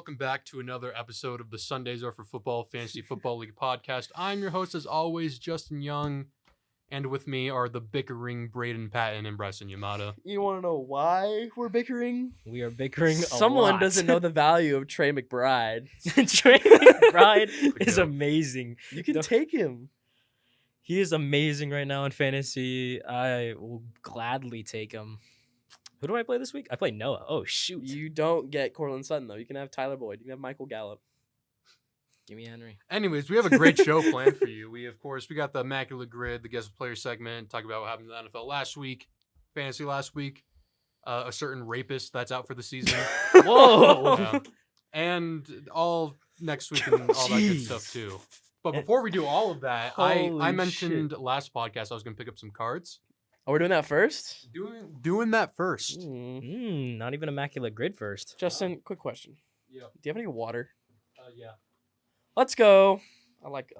welcome back to another episode of the Sundays Are for Football Fantasy Football League podcast. I'm your host, as always, Justin Young, and with me are the bickering Braeden, Patin, and Bryson Yamada. You want to know why we're bickering? We are bickering a Someone lot. doesn't know the value of Trey McBride. Trey McBride is go. amazing. You can take him. He is amazing right now in fantasy. I will gladly take him. Who do I play this week? I play Noah. Oh, shoot. You don't get Cortland Sutton, though. You can have Tyler Boyd. You can have Michael Gallup. Give me Henry. Anyways, we have a great show planned for you. We got the Immaculate Grid, the guest player segment, talk about what happened in the NFL last week, fantasy last week, a certain rapist that's out for the season. Whoa. And all next week and all that good stuff, too. But before we do all of that, I Holy mentioned last podcast I was going to pick up some cards. Oh, we're doing that first? Doing that first. Not even Immaculate Grid first. Justin, quick question. Yeah. Do you have any water? Yeah. Let's go. I like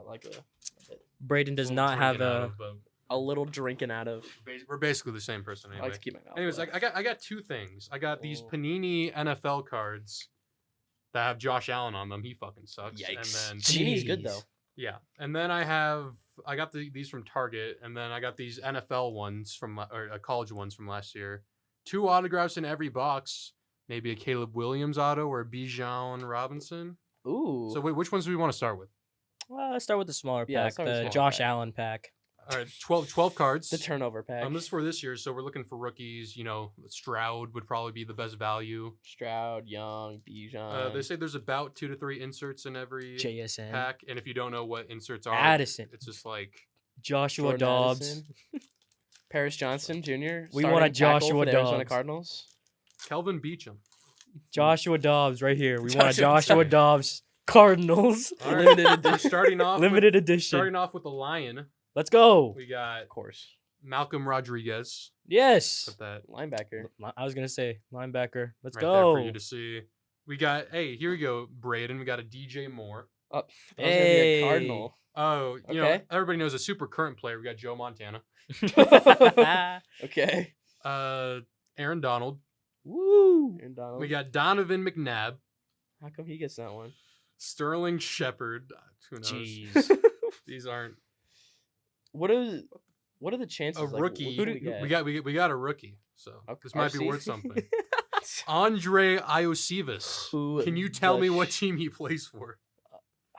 Braeden does not have a little drinking out of. We're basically the same person I anyway. like to keep my mouth. Anyways, wet. I got two things. I got these Panini NFL cards that have Josh Allen on them. He fucking sucks. Yikes. And then Panini's good, though. yeah, and then I got these from Target, and then I got these NFL ones or college ones from last year. 2 autographs in every box. Maybe a Caleb Williams auto or a Bijan Robinson. Ooh. So wait, which ones do we want to start with? Well, let's start with the smaller Yeah, pack, start with the the smaller Josh pack. Allen pack. All right, 12 cards. the turnover pack. This is for this year, so we're looking for rookies. You know, Stroud would probably be the best value. Stroud, Young, Bijan. They say there's about 2 to 3 inserts in every JSN. pack, and if you don't know what inserts are, Addison. it's just like Joshua Jordan Dobbs. Addison. Paris Johnson Jr. We want a starting tackle Joshua for the Arizona Dobbs. Cardinals. Kelvin Beachum. Joshua Dobbs right here. We want a Joshua Joshua Dobbs Cardinals. All right. Limited We're edition. Limited edition. Starting off with the Lion, Let's go. we got Of course. Malcolm Rodriguez. Yes. Put that Linebacker. I was going to say linebacker. Let's right go. there for you to see. We got, hey, here we go, Braeden. We got a DJ Moore. Oh, that was going to be Hey. a Cardinal. Oh, you know, Okay. everybody knows a super current player. We got Joe Montana. Okay. Aaron Donald. Woo. Aaron Donald. We got Donovan McNabb. How come he gets that one? Sterling Shepard. Who knows? Jeez. These aren't What are the chances? a like, rookie. who do we get? we got a rookie. So Okay, this might be RC? worth something. Andre Iosivas. Who Can you tell the me what team he plays for?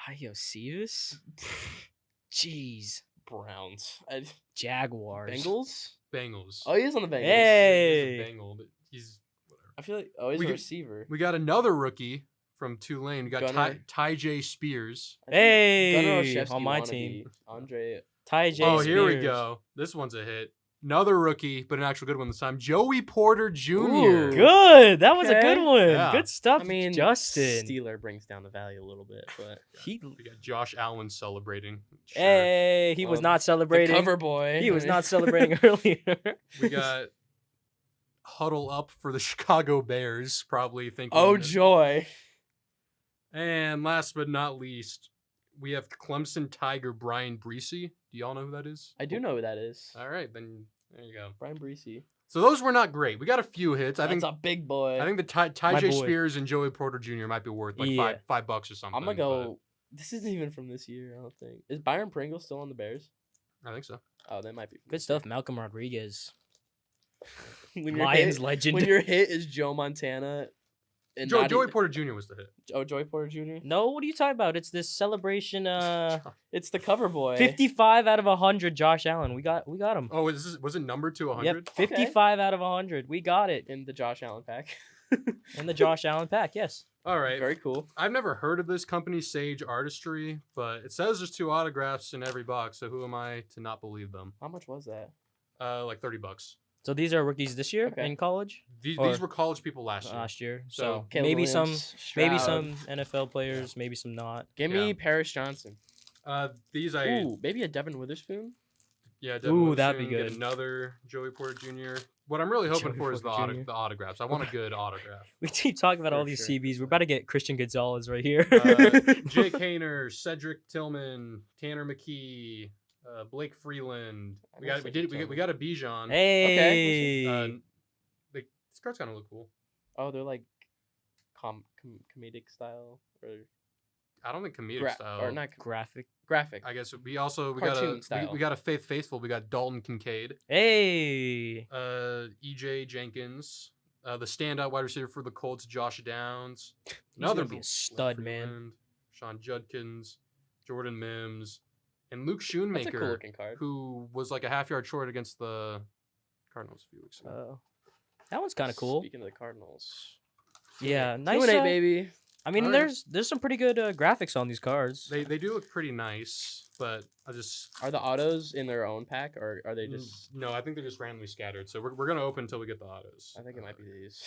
Iosivas? Jeez. Browns. Jaguars. Bengals? Bengals. Oh, he is on the Bengals. He's Hey. a Bengal, but he's whatever. I feel like he's We a get- receiver. We got another rookie from Tulane. We got Gunnar. Ty J Spears. I think Gunnar Hey. Olszewski On my wannabe. team. Andre. Ty J. Oh, here we Spears. go. This one's a hit. Another rookie, but an actual good one this time. Joey Porter Jr. Ooh. Good. That was a Okay. good one. Yeah. Good stuff, I mean, Justin. Steeler brings down the value a little bit, but He, We got Josh Allen celebrating. Sure. hey, he was Well, not the celebrating. cover boy. He was not celebrating earlier. We got Huddle Up for the Chicago Bears, probably thinking. Oh that- joy! And last but not least, we have Clemson Tiger Brian Breesy. Do y'all know who that is? I do know who that is. All right, then there you go. Brian Breesy. So those were not great. We got a few hits. I That's think a big boy. I think the Ty My J boy. Spears and Joey Porter Jr. might be worth like Yeah. $5 or something. I'm gonna go. This isn't even from this year. I don't think. Is Byron Pringle still on the Bears? but I think so. Oh, that might be. From Good this stuff, Malcolm Rodriguez. year. When your Lions hit, legend. when your hit is Joe Montana. And not Joey even- Porter Jr. was the hit. Oh, Joey Porter Jr. No, what are you talking about? It's this celebration. It's the cover boy. 55 out of 100. Josh Allen. We got him. Oh, was it numbered to 100? Yep, 55 out of 100. We got it in the Josh Allen pack. in the Josh Allen pack. Yes. All right. Very cool. I've never heard of this company, Sage Artistry, but it says there's 2 autographs in every box. So who am I to not believe them? How much was that? Like $30. So these are rookies this year Okay. in college. These Or were college people last year. Last year. So, So Caleb maybe Williams, maybe Stroud. some NFL players, maybe some not. Give me Yeah. Paris Johnson. These I Ooh, maybe a Devin Witherspoon. yeah. Devin Ooh, that'd be Witherspoon, good. Get another Joey Porter Jr. What I'm really hoping Joey for is the, Porter Jr. the autographs. I want a good autograph. We keep talking about For all these sure. CBs. We're about to get Christian Gonzalez right here. Jake Hayner, Cedric Tillman, Tanner McKee, Blake Freeland. We got a Bijan. Hey. This card's kind of look cool. Oh, they're like comedic style or I don't think comedic style. or not Graphic. graphic. I guess we got Cartoon a style. we got a faithful. We got Dalton Kincaid, Hey. EJ Jenkins, the standout wide receiver for the Colts, Josh Downs, gonna be a stud, man. Freeland, Sean Judkins, Jordan Mims, and Luke That's a Schoonmaker, cool looking card. who was like a half-yard short against the Cardinals a few weeks ago. That one's kind of cool. Speaking of the Cardinals, Yeah, nice. 2-8, baby. I mean, Alright. there's some pretty good graphics on these cards. They do look pretty nice, but I just Are the autos in their own pack, or are they just? no. I think they're just randomly scattered. So we're gonna open until we get the autos. I think it might be these.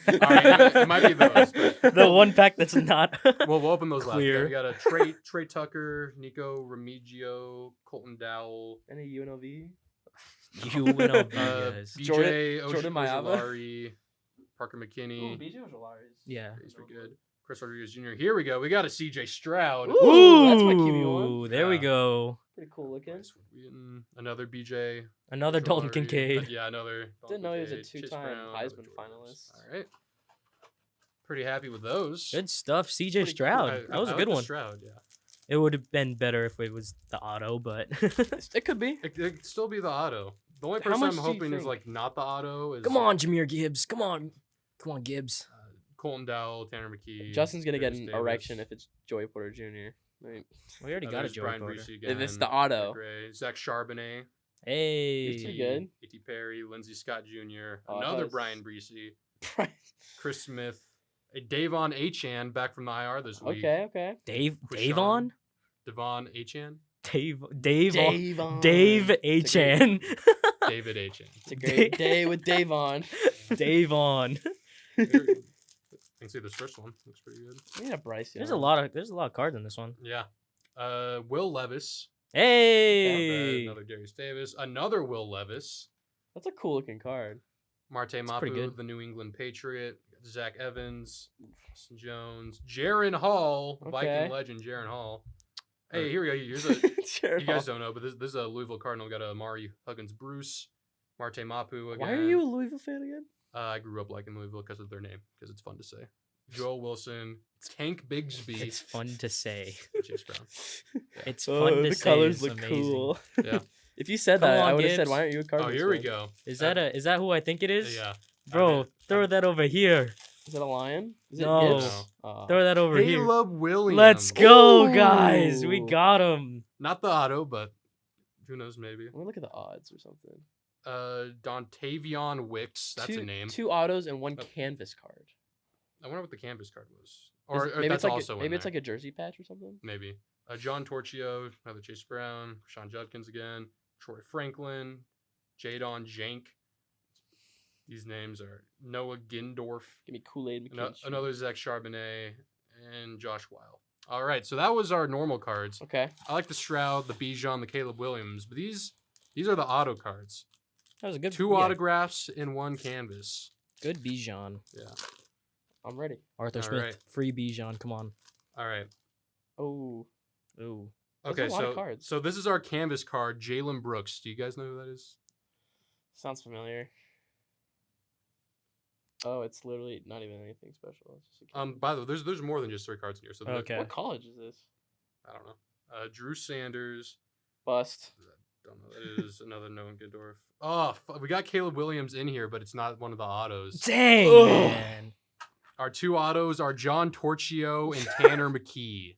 Alright, it might be those, but- The one pack that's not. Well, we'll open those Clear. last. We got a Trey Tucker, Nico Remigio, Colton Dowell, Any UNLV? You win all guys. BJ Jordan Mayava. Ojulari, Parker McKinney. BJ Ojulari's. Yeah. He's pretty good. Chris Rodriguez Jr. Here we go. We got a CJ Stroud. Ooh, that's my QB1. Ooh, there we Yeah. go. Pretty cool looking. Nice. We're getting another BJ. Another Dalton Ojulari. Kincaid. Yeah, another. Didn't know he was a Kincaid, Chase two-time Brown, another Heisman Jordan finalist. All right. Pretty happy with those. Good stuff, CJ Pretty cool. Stroud. I- That was I a like good the one. Stroud, yeah. It would have been better if it was the auto, but It could be. It could still be the auto. The only How person much I'm do you hoping is think? like not the auto is come on, Jameer Gibbs. Come on, Gibbs. Colton Dowell, Tanner McKee. Justin's gonna get Darius an Davis. erection if it's Joey Porter Jr. Right. We already got a There's Joey Brian Porter. Breesy again. If it's the auto. Gray, Zach Charbonnet. He's Hey. pretty good. A.T. Perry, Lindsey Scott Jr., Oh, another that's- Brian Breesy, Chris Smith, a Davon Achan back from the IR this week. Okay. Davon? Devon Achan? Dave Davon. Dave It's a great- Achan. David Achan. It's a great day with Davon. Davon. Here, you can see this first one. Looks pretty good. Yeah, Bryson. There's a lot of cards in this one. Yeah. Will Levis. Hey. Another Darius Davis. Another Will Levis. That's a cool looking card. Marte pretty Mapu, good. the New England Patriot. Zach Evans. Austin Jones. Jaron Hall. Okay. Viking legend Jaron Hall. Hey, here we go. Here's a... Sure. You guys don't know, but this is a Louisville Cardinal. Got a Amari Huggins Bruce, Marte Mapu again. Why are you a Louisville fan again? I grew up liking Louisville because of their name, because it's fun to say. Joel Wilson, Tank Bigsby, It's fun to say. Chase Brown. It's fun to the say. colors It's look amazing. cool. Yeah. If you said Come that, I on, would have said, Gibbs. "Why aren't you a Oh, Cardinals here we fan?" go. Is that who I think it is? Yeah. Bro, throw I'm- that over here. Is it a lion? Is No. it Gibbs? Throw that over here. Caleb Williams. Let's go, guys. We Ooh. got him. Not the auto, but who knows, maybe. Let me look at the odds or something. Dontavion Wicks. That's a name. Two autos and one Oh. canvas card. I wonder what the canvas card was. Is- Or maybe that's it's like also in maybe it's there. like a jersey patch or something. Maybe. John Torchio, another Chase Brown, Sean Judkins again, Troy Franklin, Jadon Jank. These names are Noah Gindorf, Give me Kool-Aid McKinstry. another Zach Charbonnet, and Josh Weil. All right, so that was our normal cards. Okay. I like the Stroud, the Bijan, the Caleb Williams, but these are the auto cards. That was a good Two yeah, autographs in one canvas. Good Bijan. Yeah. I'm ready. Arthur All Smith. right. Free Bijan. Come on. All right. Oh, Ooh. That's Okay, a lot of so cards. so this is our canvas card, Jalen Brooks. Do you guys know who that is? sounds familiar. Oh, it's literally not even anything special. It's just a By the way, there's more than just 3 cards in here. So Okay. What college is this? I don't know. Drew Sanders. Bust. Don't know. That is another Noah Gindorf. Oh, we got Caleb Williams in here, but it's not one of the autos. Dang, Ugh. man. Our 2 autos are John Torchio and Tanner McKee.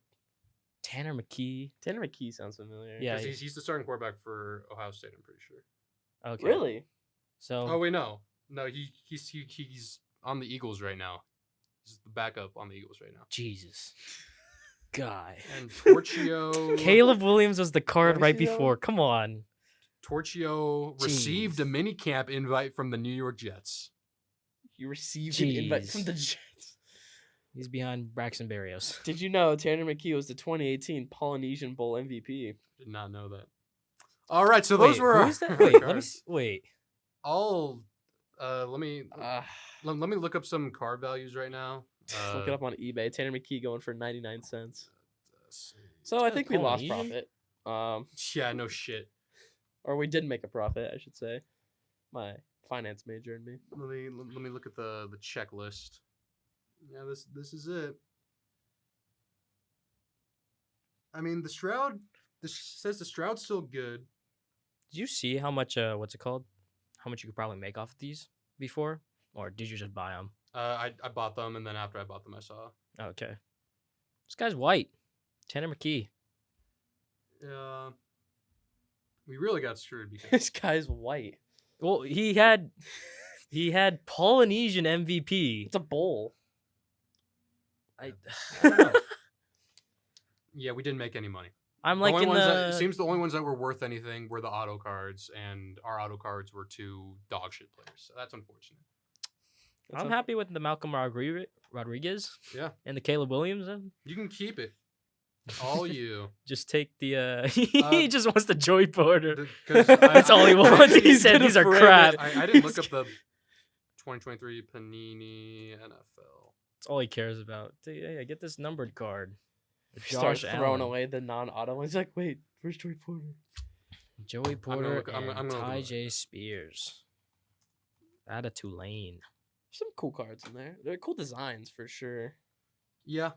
Tanner McKee. Tanner McKee sounds familiar. Yeah. 'Cause he's the starting quarterback for Ohio State, I'm pretty sure. Okay. Really? So Oh wait, no, he's on the Eagles right now. He's the backup on the Eagles right now. Jesus. Guy. And Torchio, Caleb Williams was the card Where right is he, though? before. Come on. Torchio received a minicamp invite from the New York Jets. You received an invite from Jeez. the Jets. He's behind Braxton Berrios. Did you know Tanner McKee was the 2018 Polynesian Bowl MVP? Did not know that. All right, so those Wait, were who our is that? Wait, let me cards. wait. I'll let me Uh, let me look up some card values right now. look it up on eBay. Tanner McKee going for 99 cents. Let's see. So I That's think we lost Polynesian? profit. Yeah, no shit. Or we did make a profit, I should say. My finance major and me. Let me look at the checklist. Yeah, this is it. I mean, the Stroud. This says the Stroud's still good. Did you see how much what's it called? How much you could probably make off of these before, or did you just buy them? I bought them, and then after I bought them, I saw. Okay. This guy's white. Tanner McKee. We really got screwed because This guy's white. Well, he had Polynesian MVP. It's a bowl. I don't know. yeah, we didn't make any money. I'm The like only in ones the. that, it seems the only ones that were worth anything were the auto cards, and our auto cards were 2 dog shit players. So that's unfortunate. I'm happy with the Malcolm Rodriguez. Yeah, And the Caleb Williams. you can keep it. All you. Just take the. He just wants the Joey Porter. 'Cause That's all he wants. He said could've these are framed crap. it. I didn't look up the 2023 Panini NFL. That's all he cares about. Hey, I get this numbered card. Start Josh throwing Allen. away the non-auto ones. He's like, wait, where's Joey Porter? Joey Porter look- I'm and gonna look Ty him up. J. Spears. Out of Tulane. Some cool cards in there. They're cool designs for sure. Yeah,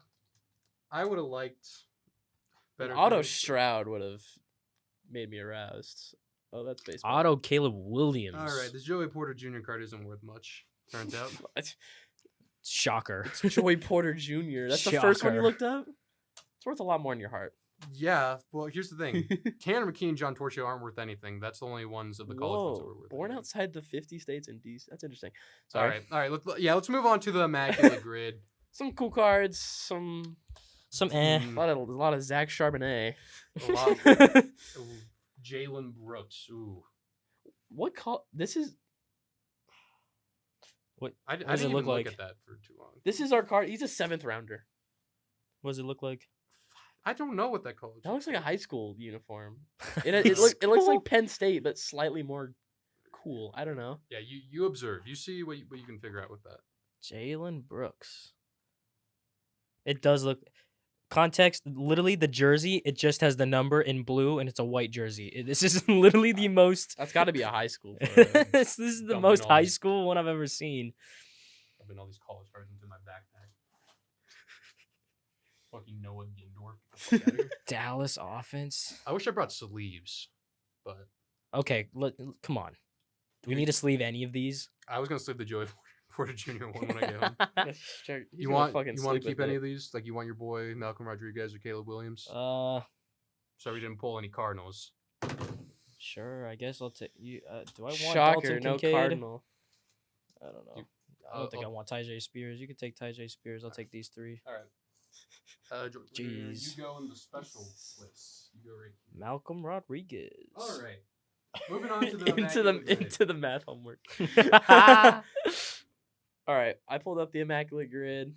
I would have liked An better. auto cards. Stroud would have made me aroused. Oh, that's baseball. Auto Caleb Williams. All right, this Joey Porter Jr. card isn't worth much. Turns out. What? Shocker. It's Joey Porter Jr. That's the first one you Shocker. looked up? It's worth a lot more in your heart. Yeah, well, here's the thing. Tanner McKee and John Torchio aren't worth anything. That's the only ones of the college ones that were worth Born anything. outside the 50 states in DC. That's interesting. All Sorry. right. Let's move on to the immaculate grid. Some cool cards. Some Some a lot of Zach Charbonnet. A lot. Ooh, Jalen Brooks. Ooh, What call? This is I does didn't it even look look like? at that for too long. this is our card. He's a 7th rounder. What does it look like? I don't know what that college. That looks like a high school uniform. It It's looks cool. like Penn State, but slightly more cool. I don't know. Yeah, you observe. You see what you can figure out with that. Jalen Brooks. It does look. Context, literally the jersey, it just has the number in blue and it's a white jersey. This is literally the most. That's got to be a high school. photo. This is the Dumping most all high these- school one I've ever seen. I've been all these college cards into my backpack. Fucking Noah Gindor. Get the fuck outta here. Dallas offense. I wish I brought sleeves, but Okay, come on. Do we need to sleeve any of these? I was gonna sleeve the Joey Porter Jr. one when I get home. Yes, sure. He's You gonna want fucking to sleep keep with any it. of these? Like you want your boy Malcolm Rodriguez or Caleb Williams? Uh, Sorry we didn't pull any Cardinals. sure. I guess I'll take you. Do I want Shocker, Dalton no Kincaid? Cardinal. I don't know. You- I don't think I'll- I want Ty J. Spears. You can take Ty J. Spears. I'll take these 3. All right. Jeez. You go in the special list. You go right here. Malcolm Rodriguez. All right. Moving on to the into the math homework. All right, I pulled up the immaculate grid.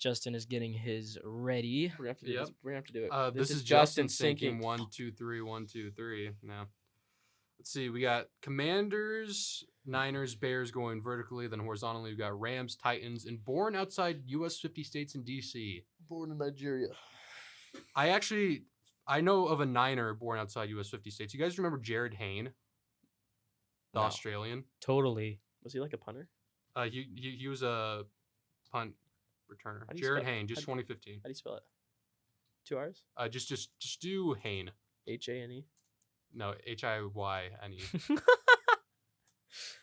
Justin is getting his ready. We're gonna have to do Yep. this. We're gonna have to do it. This is Justin sinking 1, 2, 3, 1, 2, 3. Now, let's see. We got Commanders, Niners, Bears going vertically, then horizontally. We got Rams, Titans, and born outside U.S. 50 states in D.C. Born in Nigeria. I know of a Niner born outside U.S. 50 states. You guys remember Jared Hayne, the No. Australian? Totally. Was he like a punter? He was a punt returner. How do you Jared spell- Hayne, just how- 2015. How do you spell it? 2 R's? Just do Hayne. H-A-N-E. No, H-I-Y-N-E.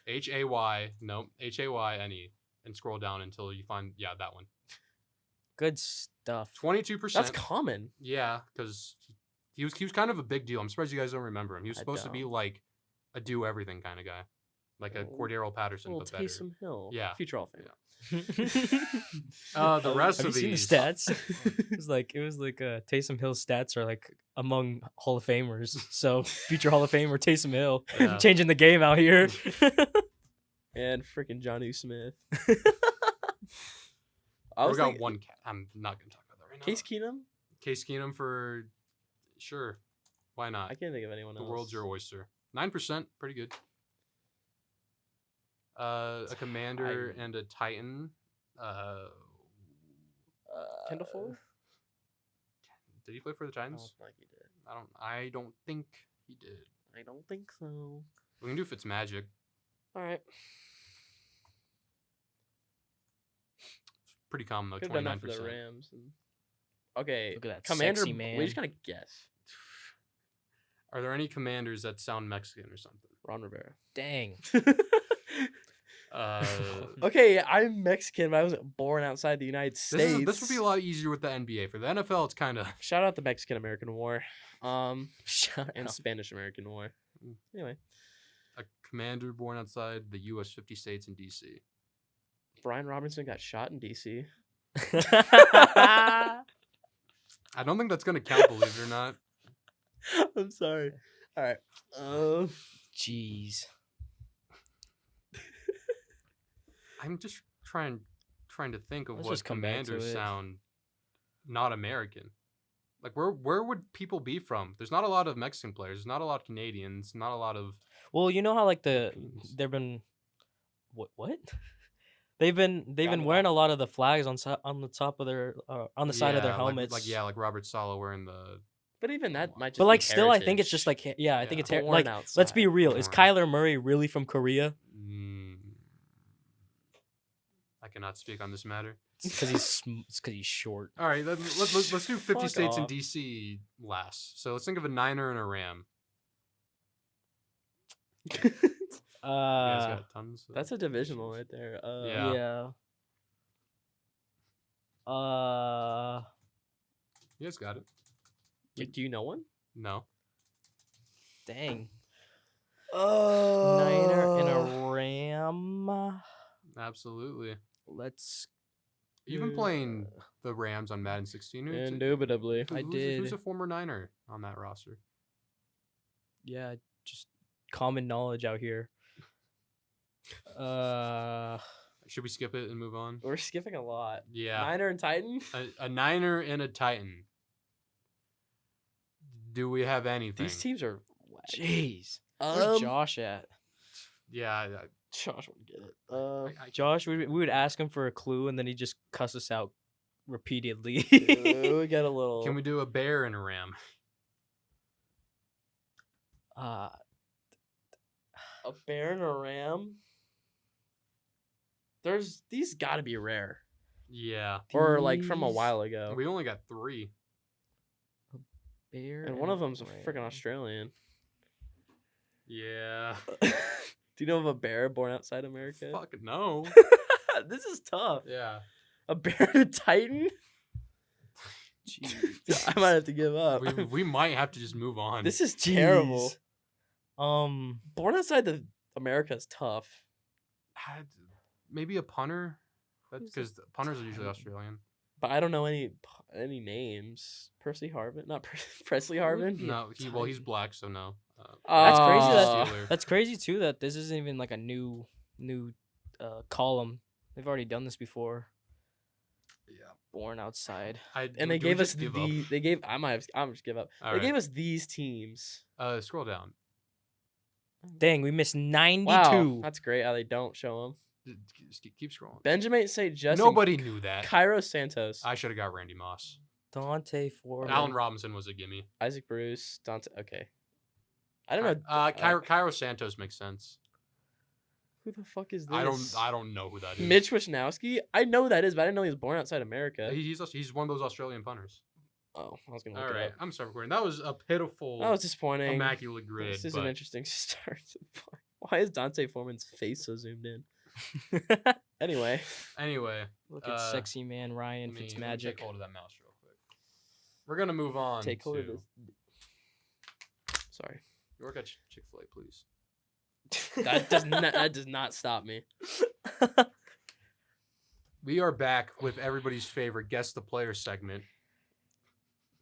H-A-Y, no, H-A-Y-N-E. And scroll down until you find, that one. Good stuff. 22%. That's common. Yeah, because he was kind of a big deal. I'm surprised you guys don't remember him. He was I supposed to be don't. like a do-everything kind of guy. Like a Oh, Cordero Patterson, Little but better. Taysom Hill. Yeah. Future Hall of Fame. The rest Have of you seen the these. stats? it was like Taysom Hill's stats are like among Hall of Famers. So future Hall of Famer Taysom Hill Yeah. changing the game out here. And freaking Jonnu Smith. We got one cat. I'm not going to talk about that right now. Case Keenum? Case Keenum for sure. Why not? I can't think of anyone The else. world's your oyster. 9%, pretty good. A commander Titan. and a titan. Kendall Fuller? Did he play for the I don't Titans? think he did. I don't think he did. I don't think so. We can do Fitzmagic. All right. pretty common though. Could have done 29%. that for the Rams. Okay, Look at that Commander. sexy man. We just gotta guess. Are there any commanders that sound Mexican or something? Ron Rivera. Dang. Okay, I'm Mexican, but I wasn't born outside the United States. This would be a lot easier with the NBA. For the NFL, it's kind of Shout out the Mexican-American War, Shout and out. Spanish-American War. Anyway, a commander born outside the U.S. 50 states and D.C. Brian Robinson got shot in D.C. I don't think that's gonna count, believe it or not. I'm sorry. All right. Jeez. I'm just trying to think of Let's what just come back to commanders it. sound not American. Like where would people be from? There's not a lot of Mexican players. There's not a lot of Canadians. Not a lot of. Well, you know how like Philippines. they've been what? They've been wearing a lot of the flags on the top of their on the side of their helmets. Like Robert Saleh wearing the. But even that might just But be like still, I think it's heritage. just like I think it's Yeah. Born like let's be outside. real. Is Born. Kyler Murray really from Korea? I cannot speak on this matter. It's because he's short. All right, let's do 50 Fuck states and off. DC last. So let's think of a Niner and a Ram. You guys got tons. Of That's a divisional right there. Yeah. Yeah. You guys got it. Do you know one? No. Dang. Oh. Niner and a Ram. Absolutely. Let's. You've been playing the Rams on Madden 16. Indubitably. I Who's did. a former Niner on that roster? Yeah, just common knowledge out here. Should we skip it and move on? We're skipping a lot. Yeah. Niner and Titan? A Niner and a Titan. Do we have anything? These teams are whack. Jeez. Where's Josh at? Yeah. Josh would get it. Josh, we would ask him for a clue, and then he just cuss us out repeatedly. We got a little. Can we do a bear and a ram? A bear and a ram? These gotta be rare. Yeah. Or like from a These- while ago. We only got 3. Bear And one of them's a Ram. freaking Australian. Yeah. Do you know of a bear born outside America? Fuck no. This is tough. Yeah. A bear and a Titan? I might have to give up. We might have to just move on. This is terrible. Jeez. Born outside the America is tough. Maybe a punter. That's Who's a because punters are usually Australian. But I don't know any names. Percy Harvin? Not Presley Harvin? No, he's black, so no. That's crazy Oh. Steeler. That's crazy too. That this isn't even like a new column. They've already done this before. Yeah. Born outside. And they gave us I'm just give up. All They right. gave us these teams. Scroll down. Dang, we missed 92. Wow, that's great how they don't show them. Just keep scrolling. Benjamin St. Justin. Nobody knew that. Cairo Santos. I should have got Randy Moss. Dante Foreman. Allen Robinson was a gimme. Isaac Bruce. Dante. Okay. I don't know. Cairo Santos makes sense. Who the fuck is this? I don't know who that is. Mitch Wisnowski? I know who that is, but I didn't know he was born outside America. He's one of those Australian punters. Oh, I was gonna All look it right, up. I'm sorry, recording. That was a pitiful, That was disappointing. immaculate grid. This is but an interesting start. Why is Dante Foreman's face so zoomed in? Anyway, Look at sexy man Ryan let me Fitzmagic. take hold of that mouse real quick. We're gonna move on. take hold of to- this. Sorry. You work at Chick-fil-A, please. That does not stop me. We are back with everybody's favorite guess the player segment.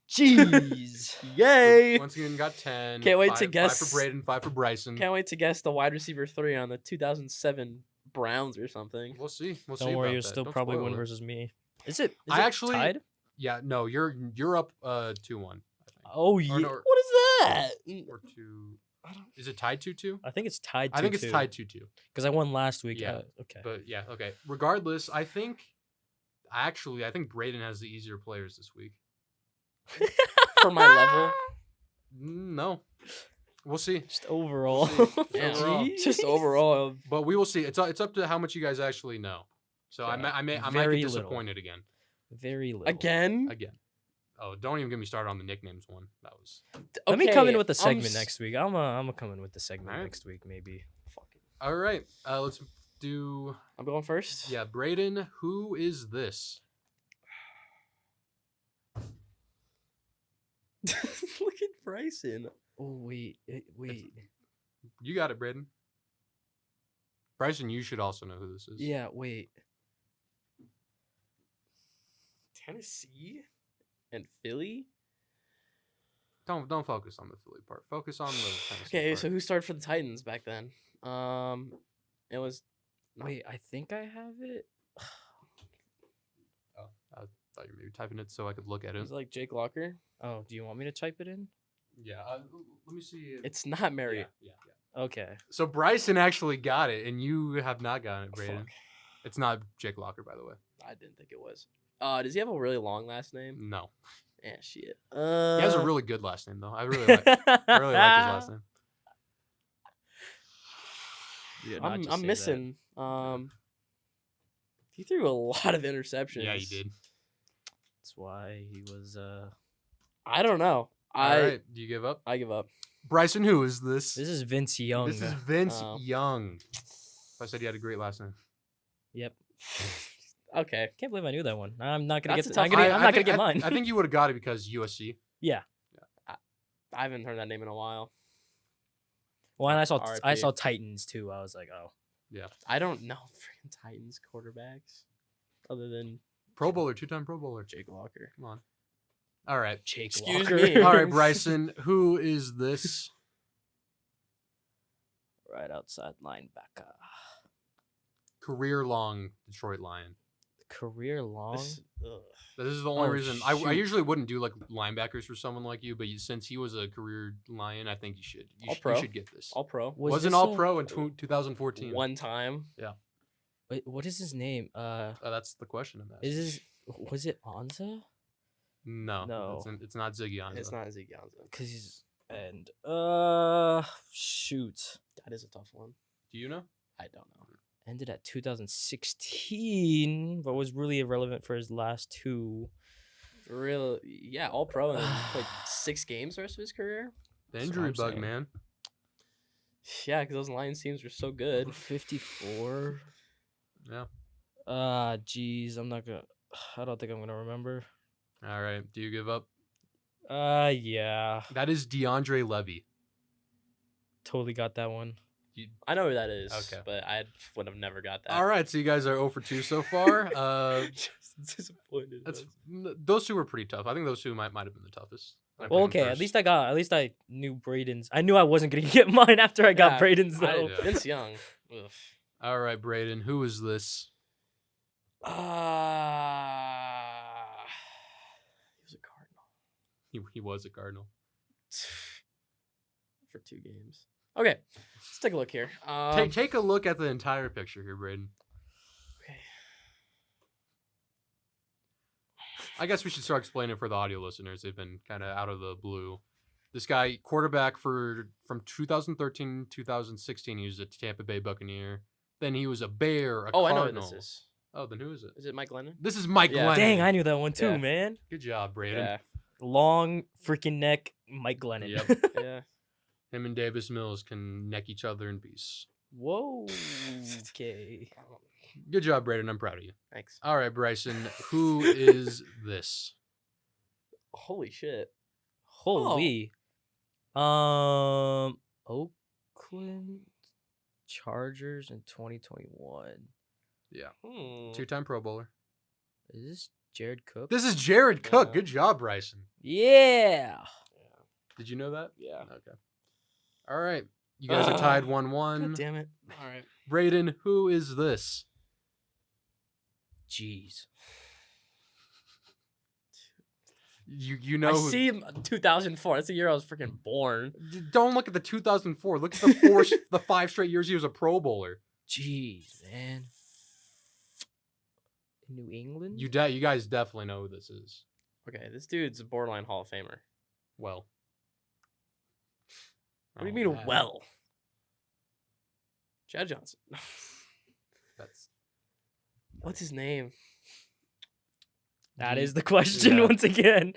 Jeez. Yay! Once again, got 10. Can't wait to 5 guess- for Braeden, 5 for Bryson. Can't wait to guess the wide receiver 3 on the 2007 Browns or something. We'll see. We'll see. Don't worry, about you'll that. still Don't probably spoil win it. versus me. Is it I actually- tied? Yeah, no, you're up 2-1. I think. Oh Or yeah. no, What is that? or 2. Is it tied 2-2? I think it's tied. I think it's tied 2-2. because I won last week. Yeah, Okay. But yeah, okay. Regardless, I think Braeden has the easier players this week. For my level? No. We'll see. Just overall. Yeah. Overall. Just overall. But we will see. It's up to how much you guys actually know. So Okay. I might Very get little. disappointed again. Very little. Again? Oh, don't even get me started on the nicknames one. That was Let me come in with the I'm segment s- next week. I'm come in with the segment Alright. next week, maybe. Fucking- all right. Let's do. I'm going first. Yeah, Braeden. Who is this? Look at Bryson. Oh wait, wait. You got it, Braeden. Bryson, you should also know who this is. Yeah, wait. Tennessee and Philly. Don't focus on the Philly part. Focus on the Tennessee Okay, part. so who started for the Titans back then? It was Wait, I think I have it. Oh, I thought you were maybe typing it so I could look at it it. was like Jake Locker. Oh, do you want me to type it in? Yeah. Let me see. It's not Mary. Yeah. Okay. So Bryson actually got it, and you have not gotten it, Braeden. Fuck. It's not Jake Locker, by the way. I didn't think it was. Does he have a really long last name? No. Yeah, shit. He has a really good last name, though. I really like his last name. You did not just say I'm that. missing. He threw a lot of interceptions. Yeah, he did. That's why he was. I don't know. All right. Do you give up? I give up. Bryson, who is this? This is Vince Young. This is Vince Oh. Young. I said he had a great last name. Yep. Okay. Can't believe I knew that one. I'm not gonna That's get. a I'm, tough gonna, one. I'm not gonna get mine. I think you would have got it because USC. Yeah. I haven't heard that name in a while. Well, and I RIP. saw Titans too. I was like, oh. I don't know freaking Titans quarterbacks other than Pro Bowler, 2-time Pro Bowler. Jake Locker. Come on. All right. Jake Excuse Locker. me. All right, Bryson, who is this? Right outside linebacker. Career-long Detroit Lion. Career long. This is the only Oh, reason. I shoot. usually wouldn't do like linebackers for someone like you, but since he was a career Lion, I think you should. You All-pro. should get this. All pro. Was this an a- All-Pro in 2014. One time. Wait, what is his name? That's the question I'm asking. Was it Anza? No, No. it's not Ziggy Ansah. It's not Zeke Gonzo. Cause he's and shoot. That is a tough one. Do you know? I don't know. Ended at 2016, but was really irrelevant for his last two. Real, yeah, all pro and then played 6 games the rest of his career. The That's what injury I'm bug, saying. man. Yeah, because those Lions teams were so good. 54. Yeah. Geez, I don't think I'm gonna remember. All right. Do you give up? Yeah, That is DeAndre Levy. totally got that one. I know who that is. Okay. But I would have never got that. All right. So you guys are 0 for 2 so far. Just disappointed. Those two were pretty tough. I think those two might have been the toughest. I Well, put them okay, first. at least I knew Braden's. I knew I wasn't gonna get mine after I got Yeah, Braden's though. Yeah. Vince Young. Ugh. All right, Braeden. Who is this? He was a Cardinal He was a Cardinal. for 2 games. Okay, let's take a look here. Take a look at the entire picture here, Braeden. Okay. I guess we should start explaining for the audio listeners. They've been kind of out of the blue. This guy, quarterback from 2013 2016, he was a Tampa Bay Buccaneer. Then he was a Bear, a Oh, I know Cardinal. who this is. Oh, then who is it? Is it Mike Lennon? This is Mike Yeah. Glennon. Dang, I knew that one too, Yeah. man. Good job, Braeden. Yeah. Long freaking neck, Mike Glennon. Yep. Yeah. Him and Davis Mills can neck each other in peace. Whoa. Okay. Good job, Braeden. I'm proud of you. Thanks. All right, Bryson. Who is this? Holy shit. Holy. Oakland Chargers in 2021. Yeah. Hmm. 2-time Pro Bowler. Is this Jared Cook? This is Jared Cook. Yeah. Good job, Bryson. Yeah. Did you know that? Yeah. Okay. All right. You guys are tied 1-1. God damn it. All right. Braeden, who is this? Jeez. You know I who- see him 2004. That's the year I was freaking born. Don't look at the 2004. Look at the 5 straight years he was a Pro Bowler. Jeez, man. In New England? You guys definitely know who this is. Okay, this dude's a borderline Hall of Famer. Well. What do you Oh, mean, man. well? Chad Johnson. That's What's his name? That is the question once again.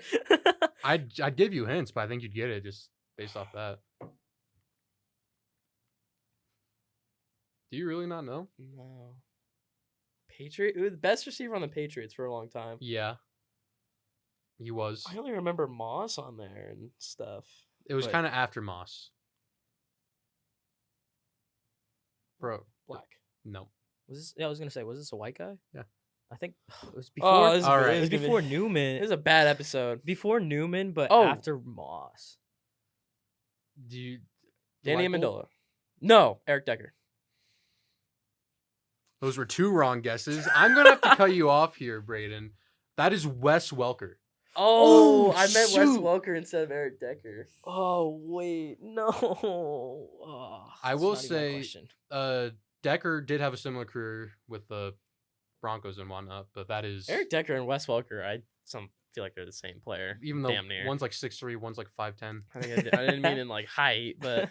I'd give you hints, but I think you'd get it just based off that. Do you really not know? No. Patriot? Who was the best receiver on the Patriots for a long time? Yeah. He was. I only remember Moss on there and stuff. It was but- kind of after Moss. Bro. Black. No. Was this? Yeah, I was gonna say, was this a white guy? Yeah. I think it was before. Oh, this is All good. right. it was This is before gonna Newman. be- This is a bad episode. Before Newman, but Oh. after Moss. Do you? Danny Michael? Amendola. No, Eric Decker. Those were 2 wrong guesses. I'm gonna have to cut you off here, Braeden. That is Wes Welker. Oh, Oh, I meant Wes shoot. Welker instead of Eric Decker. Oh wait, no. Oh, I it's will not even a say- question. Decker did have a similar career with the Broncos and whatnot, but that is Eric Decker and Wes Welker, I feel like they're the same player. even though damn near. one's like 6'3", one's like 5'10". I think I didn't mean in like height, but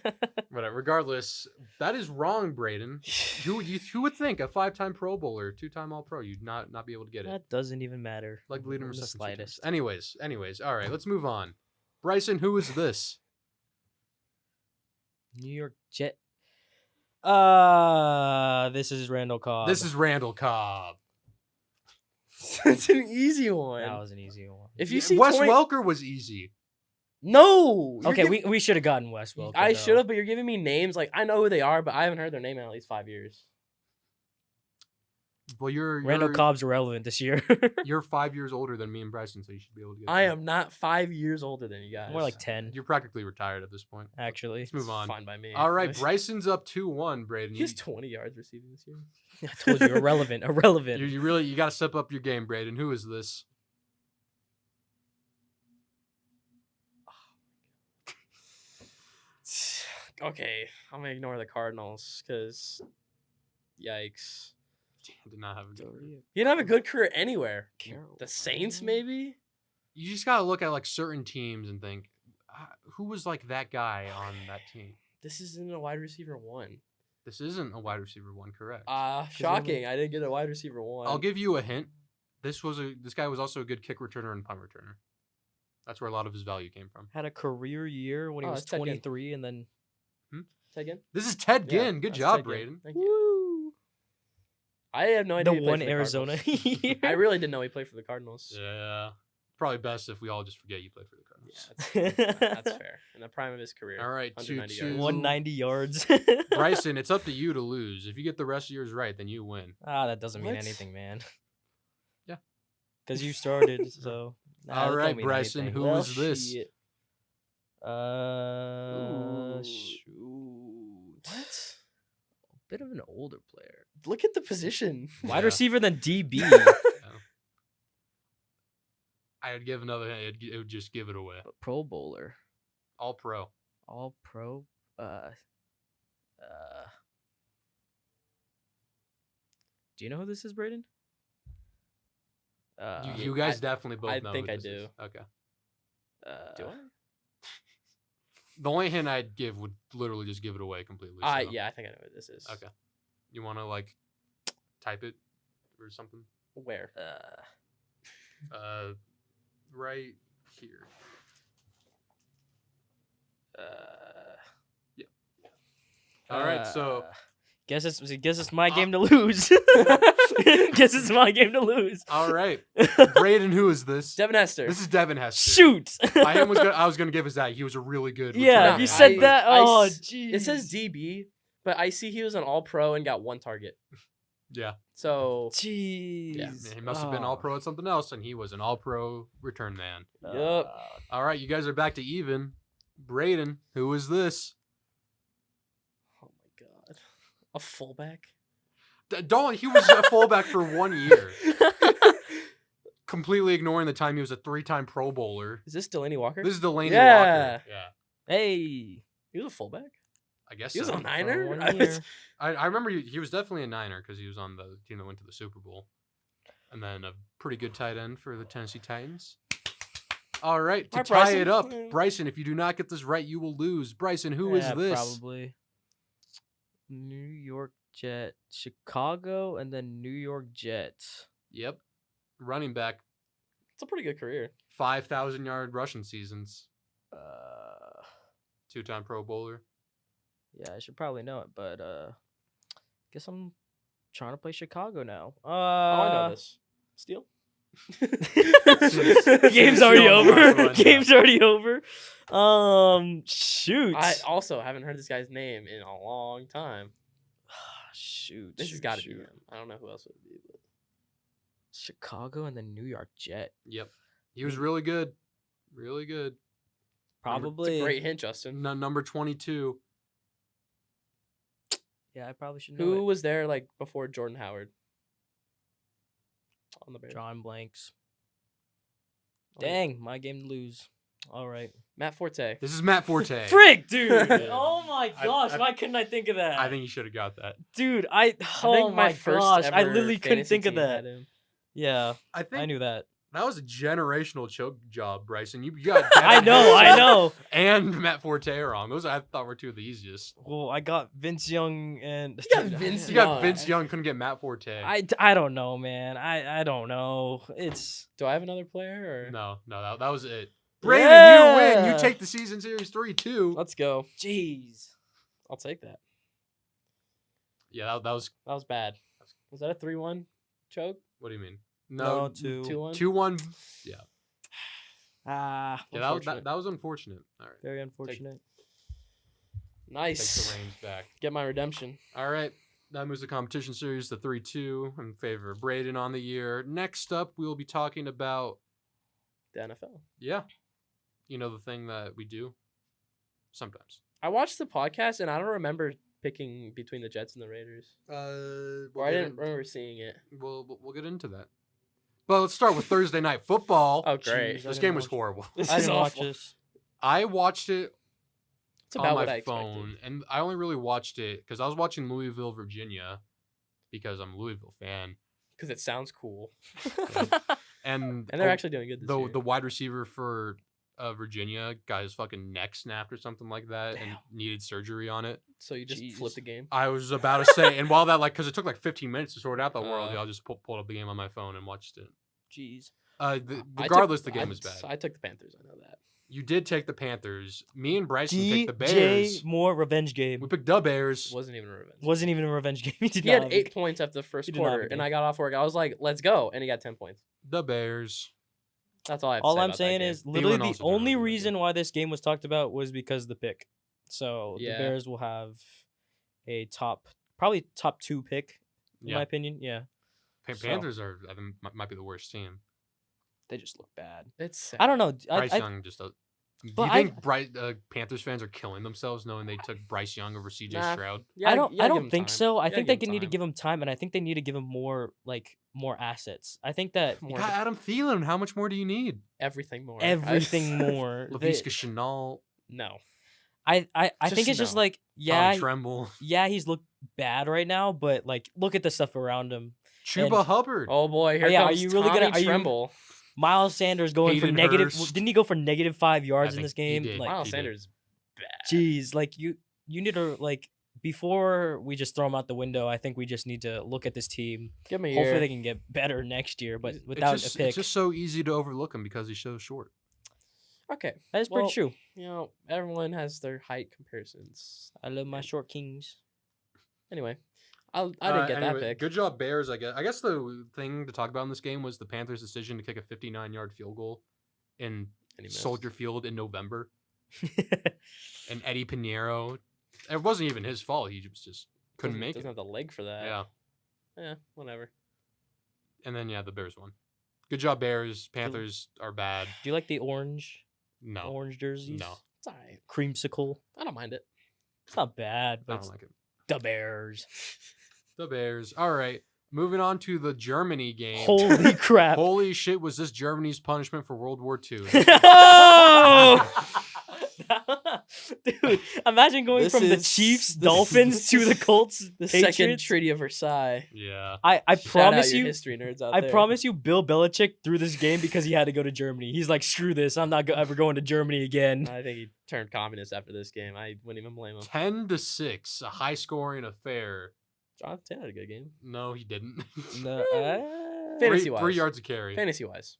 Whatever. Regardless, that is wrong, Braeden. Who would think a 5-time Pro Bowler, 2-time All Pro, you'd not be able to get it? that doesn't even matter. Like the leader in in the receptions 2 times. slightest. Anyways. All right, let's move on. Bryson, who is this? New York Jet. This is Randall Cobb. This is Randall Cobb. it's an easy one. that was an easy one. If you see Wes 20 Welker was easy. No. you're Okay, giv- we should have gotten Wes Welker. I though. should have, but you're giving me names like I know who they are, but I haven't heard their name in at least 5 years. Well, you're Randall Cobb's relevant this year. You're 5 years older than me and Bryson, so you should be able to get. I that. am not 5 years older than you guys. More like 10, You're practically retired at this point. actually. Let's move It's on. Fine by me. All right, Bryson's up 2-1, Braeden. He has 20 yards receiving this year. I told you, irrelevant. You got to step up your game, Braeden. Who is this? Okay, I'm gonna ignore the Cardinals because, yikes. Did not have a good career. He didn't have a good career anywhere. Carolina. The Saints, maybe. You just got to look at like certain teams and think, who was like that guy on that team? This isn't a wide receiver one. This isn't a wide receiver one, correct? Shocking. I didn't get a wide receiver one. I'll give you a hint. This guy was also a good kick returner and punt returner. That's where a lot of his value came from. Had a career year when he Oh, was it's Ted Ginn. 23, and then Say again. This is Ted Yeah, Ginn. Good that's job, Ted Ginn. Braeden. Thank you. woo, I have no idea. the he played one for the Arizona Cardinals. year. I really didn't know he played for the Cardinals. Yeah. Probably best if we all just forget you played for the Cardinals. That's fair. In the prime of his career. All right, 190 2-2. yards. 190 yards. Bryson, it's up to you to lose. If you get the rest of yours right, then you win. That doesn't mean What? anything, man. Yeah. Because you started, so. All that right, don't mean Bryson, anything. who is this? shit. Shoot. What? Bit of an older player. Look at the position. Wide Yeah. receiver than DB. I'd give another hint. It would just give it away. But Pro Bowler. All pro. All Pro. Do you know who this is, Braeden? You guys definitely both I know. think who I this is. do. Okay. Do The only hint I'd give would literally just give it away completely. I? so- Yeah, I think I know what this is. Okay. You want to like type it or something? Where? Right here. Yeah. All right. So guess it's my game to lose. Guess it's my game to lose. all right, Braeden, who is this? Devin Hester. This is Devin Hester. Shoot. I was gonna give his that. He was a really good. Yeah, returner. if you said I- that, I oh s- jeez. It says DB, but I see he was an All Pro and got 1 target. Yeah. So Jeez. Yeah, He must have been all pro at something else, and he was an all pro return man. Yup. All right, you guys are back to even. Braeden, who is this? oh my god, a fullback. He was a fullback for 1 year. Completely ignoring the time he was a 3-time Pro Bowler. Is this Delaney Walker? This is Delaney Yeah. Walker. Yeah. Hey. He was a fullback. I guess He was so. a Niner. For 1 I year. was- I remember he was definitely a Niner because he was on the team that went to the Super Bowl. And then a pretty good tight end for the Tennessee Titans. All right, to All right, tie Bryson. it up, Bryson, if you do not get this right, you will lose. Bryson, who is Yeah, this? Probably. New York Jet, Chicago, and then New York Jets. Yep. Running back, It's a pretty good career. 5,000-yard rushing seasons. Uh, 2-time Pro Bowler. yeah, I should probably know it, but guess I'm trying to play Chicago now. Oh, I know this. Steal? Game's already Steal over. the one, Game's already over. Shoot. I also haven't heard this guy's name in a long time. Shoot. This has shoot, got to be shoot. him. I don't know who else it would be. But... Chicago and the New York Jet. Yep. He was really good. Really good. Probably. It's a great hint, Justin. Number 22. Yeah, I probably should know Who it. was there like before Jordan Howard? On the Bears. Drawing blanks. Oh, yeah. Dang, my game to lose. All right. Matt Forte. This is Matt Forte. Frick, dude. Yeah. Oh my gosh, I- why couldn't I think of that? I think you should have got that. Dude, I oh think my first gosh, I ever literally couldn't fantasy think of team that. had him. Yeah, I think I knew that. that was a generational choke job, Bryson. You got I Devin know, I Hester know. and Matt Forte wrong. Those I thought were two of the easiest. Well, I got Vince Young and You got Vince You got Young. Vince Young, couldn't get Matt Forte. I don't know, man. I don't know. It's Do I have another player? Or... No, that was it. Braeden, you win. Yeah. You take the season series 3-2. Let's go. jeez. I'll take that. Yeah, that was. That was bad. Was that a 3-1 choke? What do you mean? No, No, 2-1? 2-1. Ah, Yeah, that was Unfortunate. that was unfortunate. All right, very unfortunate. take Nice. the reins back. Get my redemption. All right, that moves the competition series to 3-2 in favor of Braeden on the year. Next up, we will be talking about The NFL. the thing that we do sometimes. I watched the podcast and I don't remember picking between the Jets and the Raiders. Or I didn't remember seeing it. We'll get into that. But let's start with Thursday night football. Oh, great. Jeez. This I game didn't was watch- horrible. This I is didn't watch awful. this. I watched it It's on about my what I phone, expected. and I only really watched it because I was watching Louisville, Virginia, because I'm a Louisville fan, Because it sounds cool. and And they're actually doing good this year. the wide receiver for Virginia got his fucking neck snapped or something like that, and Damn. needed surgery on it. So you just Jeez. flip the game? I was about to say, and while that because it took like 15 minutes to sort out the world, Uh. I just pulled up the game on my phone and watched it. Jeez. Regardless, the game was bad. I took the Panthers. I know that. You did take the Panthers. Me and Bryson picked the DJ Bears. Moore revenge game. We picked the Bears. Wasn't even a revenge. Wasn't even a revenge game. He did He not had have 8 points after the first He did not have quarter, a and game. I got off work. I was like, "Let's go!" And he got 10 points. The Bears. That's all I have to All say I'm about that saying game. is literally the also did not only have a good reason why this game was talked about was because of the pick. So Yeah. the Bears will have a probably top 2 pick in Yeah. my opinion. Yeah, So- Panthers I think, might be the worst team. they just look bad. It's sad. I don't know. Bryce I, Young just does. Do but you I- think Panthers fans are killing themselves knowing they took Bryce Young over CJ Nah. Stroud? Yeah, I don't. you I gotta give don't him think time. so. I You gotta think they give him need to time. give him time, and I think they need to give him more assets. I think that More You got Adam Thielen. How much more do you need? everything more. everything more. They- Laviska Shenault, No. I Just think it's just no. like yeah, Tommy Tremble, yeah, he's looked bad right now, but like look at the stuff around him. Chuba Hubbard. Oh boy, here yeah, are comes you really Tommy gonna- are you- Tremble. Miles Sanders going for Hayden negative. Hurst. Didn't he go for -5 yards in think this he game? did. Like, Miles he did. Sanders, bad. geez, like you need to like before we just throw him out the window. I think we just need to look at this team. Give me a Hopefully year. they can get better next year, but It's without just, a pick, it's just so easy to overlook him because he's so short. Okay, that is pretty well, true. you know everyone has their height comparisons. I love my short kings. Anyway, I didn't get that Anyway, pick. Good job, Bears. I guess the thing to talk about in this game was the Panthers' decision to kick a 59-yard field goal in And he missed. Soldier Field in November. And Eddie Pinheiro, it wasn't even his fault. He just couldn't Doesn't- make doesn't it. have the leg for that. Yeah. Yeah, whatever. And then the Bears won. Good job, Bears. Panthers are bad. Do you like the orange No, jerseys? no, It's alright. Creamsicle. I don't mind it. It's not bad, I but don't it's like it. the Bears. The Bears. All right, moving on to the Germany game. Holy crap! Holy shit! Was this Germany's punishment for World War II? Oh! Dude, imagine going This from the is- Chiefs, this Dolphins is- to the Colts, The second Patriots. Treaty of Versailles. Yeah. I Shout out promise your you, history nerds out I there. promise you, Bill Belichick threw this game because he had to go to Germany. He's like, screw this, I'm not ever going to Germany again. I think he turned communist after this game. I wouldn't even blame him. 10-6, a high-scoring affair. Jonathan Taylor had a good game. No, he didn't. No, Fantasy-wise. 3 yards a carry. Fantasy-wise.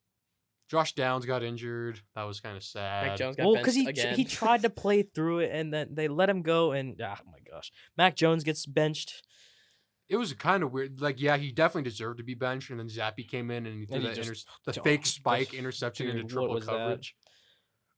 Josh Downs got injured. That was kind of sad. Mac Jones got well, benched because again. he tried to play through it and then they let him go and oh my gosh, Mac Jones gets benched. It was kind of weird. Like, yeah, he definitely deserved to be benched, and then Zappy came in and he threw the fake spike interception dude, into what triple was that? coverage.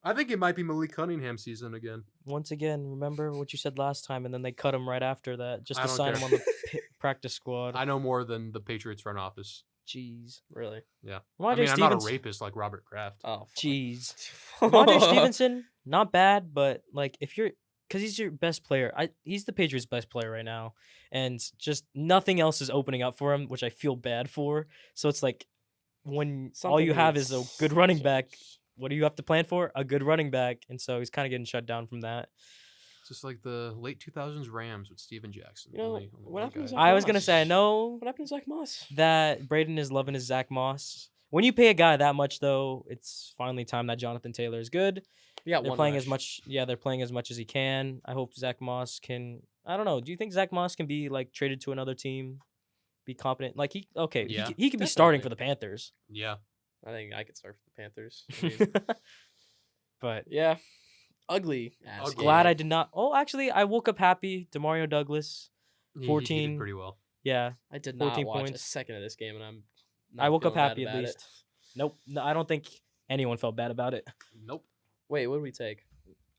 I think it might be Malik Cunningham season again. Once again, remember what you said last time, and then they cut him right after that just I to don't sign care. him on the practice squad. I know more than the Patriots front office. Jeez. Really? Yeah. Ramondre I'm not a Stevenson- rapist like Robert Kraft. Oh, fuck. Jeez. Ramondre Stevenson, not bad, but like if you're, because he's your best player, he's the Patriots' best player right now, and just nothing else is opening up for him, which I feel bad for. So it's like when all Something you have is a needs good running to back, change. what do you have to plan for? A good running back, and so he's kind of getting shut down from that. Just like the late 2000s Rams with Steven Jackson. You know, Only what one happened to guy. Zach I was gonna Moss? say I know What happened to Zach Moss? that Braeden is loving his Zach Moss. When you pay a guy that much, though, it's finally time that Jonathan Taylor is good. Yeah, They're playing as much. Yeah, they're playing as much as he can. I hope Zach Moss can. I don't know. Do you think Zach Moss can be like traded to another team, be competent? Like Yeah. he could be starting Definitely. for the Panthers. Yeah. I think I could start for the Panthers. I mean, But yeah, ugly. Ugly. glad I did not. Oh, actually, I woke up happy. Demario Douglas. He 14. did pretty well. Yeah, I did not 14 watch a points. second of this game, and I'm. I not woke up feeling bad happy at about least. it. Nope. No, I don't think anyone felt bad about it. Nope. Wait, what did we take?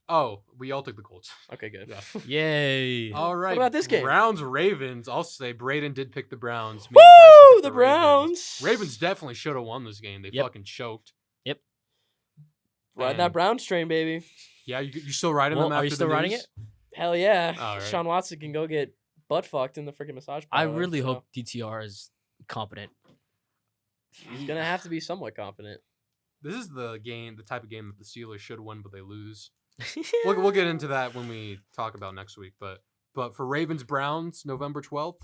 Oh, we all took the Colts. Okay, good. Yeah. Yay! All right. about this game? Browns Ravens. I'll say Braeden did pick the Browns. Me and Woo! Bryson picked The Browns. Ravens definitely should have won this game. They Yep. fucking choked. Ride that And- Browns train, baby. Yeah, you still riding Well, them are after you still the riding news? it? Hell yeah. All right. Deshaun Watson can go get butt fucked in the freaking massage I parlor. really so hope DTR is competent. he's gonna have to be somewhat confident. This is the type of game that the Steelers should win, but they lose. We'll get into that when we talk about next week. But for Ravens Browns, November 12th,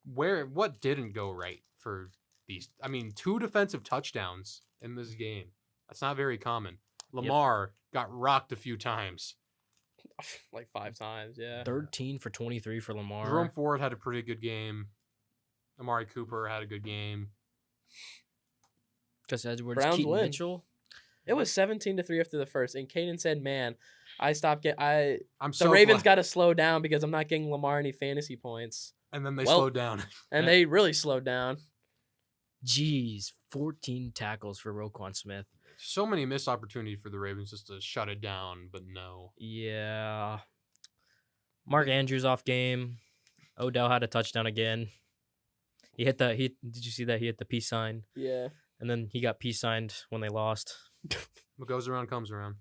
what didn't go right for these? I mean, 2 defensive touchdowns in this game. That's not very common. Lamar got rocked a few times. Like 5 times, yeah. 13 for 23 for Lamar. Jerome Ford had a pretty good game. Amari Cooper had a good game. Gus Edwards, Browns Keaton win. Mitchell. It was 17-3 after the first, and Caden said, "Man, I'm the so Ravens glad. got to slow down because I'm not getting Lamar any fantasy points." And then they Well- slowed down. And they really slowed down. Jeez, 14 tackles for Roquan Smith. So many missed opportunities for the Ravens just to shut it down, but no. Yeah. Mark Andrews off game. Odell had a touchdown again. Did you see that? He hit the peace sign. Yeah. And then he got peace signed when they lost. What goes around comes around.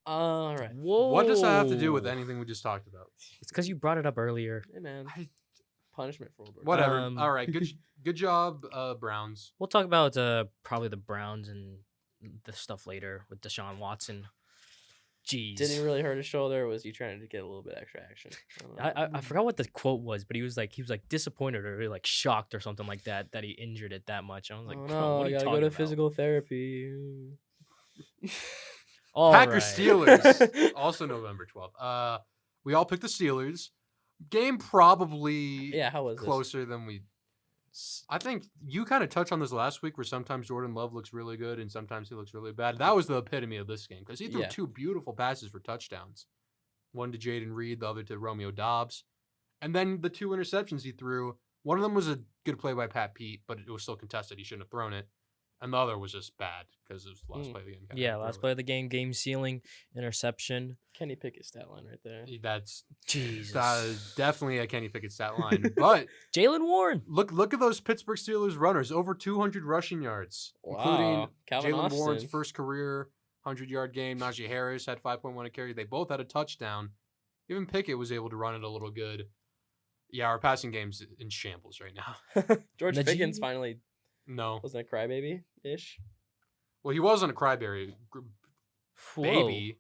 All right. Whoa. What does that have to do with anything we just talked about? It's because you brought it up earlier. Hey, man. Punishment for Old Whatever. Um, All right. Good job, Browns. We'll talk about probably the Browns and the stuff later with Deshaun Watson. Jeez. Did he really hurt his shoulder, or was he trying to get a little bit extra action? I don't know. I forgot what the quote was, but he was like disappointed or like shocked or something like that he injured it that much. I was like, Oh, bro, no, what are I you gotta talking go to about? physical therapy. All Packers right. Steelers. Also November 12th. We all picked the Steelers. Game probably Yeah, how was this? closer than we. I think you kind of touched on this last week, where sometimes Jordan Love looks really good and sometimes he looks really bad. That was the epitome of this game because he threw Yeah. 2 beautiful passes for touchdowns. One to Jaden Reed, the other to Romeo Dobbs. And then the 2 interceptions he threw, one of them was a good play by Pat Pete, but it was still contested. He shouldn't have thrown it. And the other was just bad because it was the last play of the game. Kinda Yeah, threw last it. play of the game sealing, interception. Kenny Pickett's stat line right there. That's Jesus. definitely a Kenny Pickett stat line. But Jalen Warren. look at those Pittsburgh Steelers runners, over 200 rushing yards, including Wow. Calvin Jalen Austin. Warren's first career 100-yard game. Najee Harris had 5.1 a carry. They both had a touchdown. Even Pickett was able to run it a little good. Yeah, our passing game's in shambles right now. George Najee? Pickens finally No. wasn't a crybaby-ish. Well, he wasn't a cryberry baby.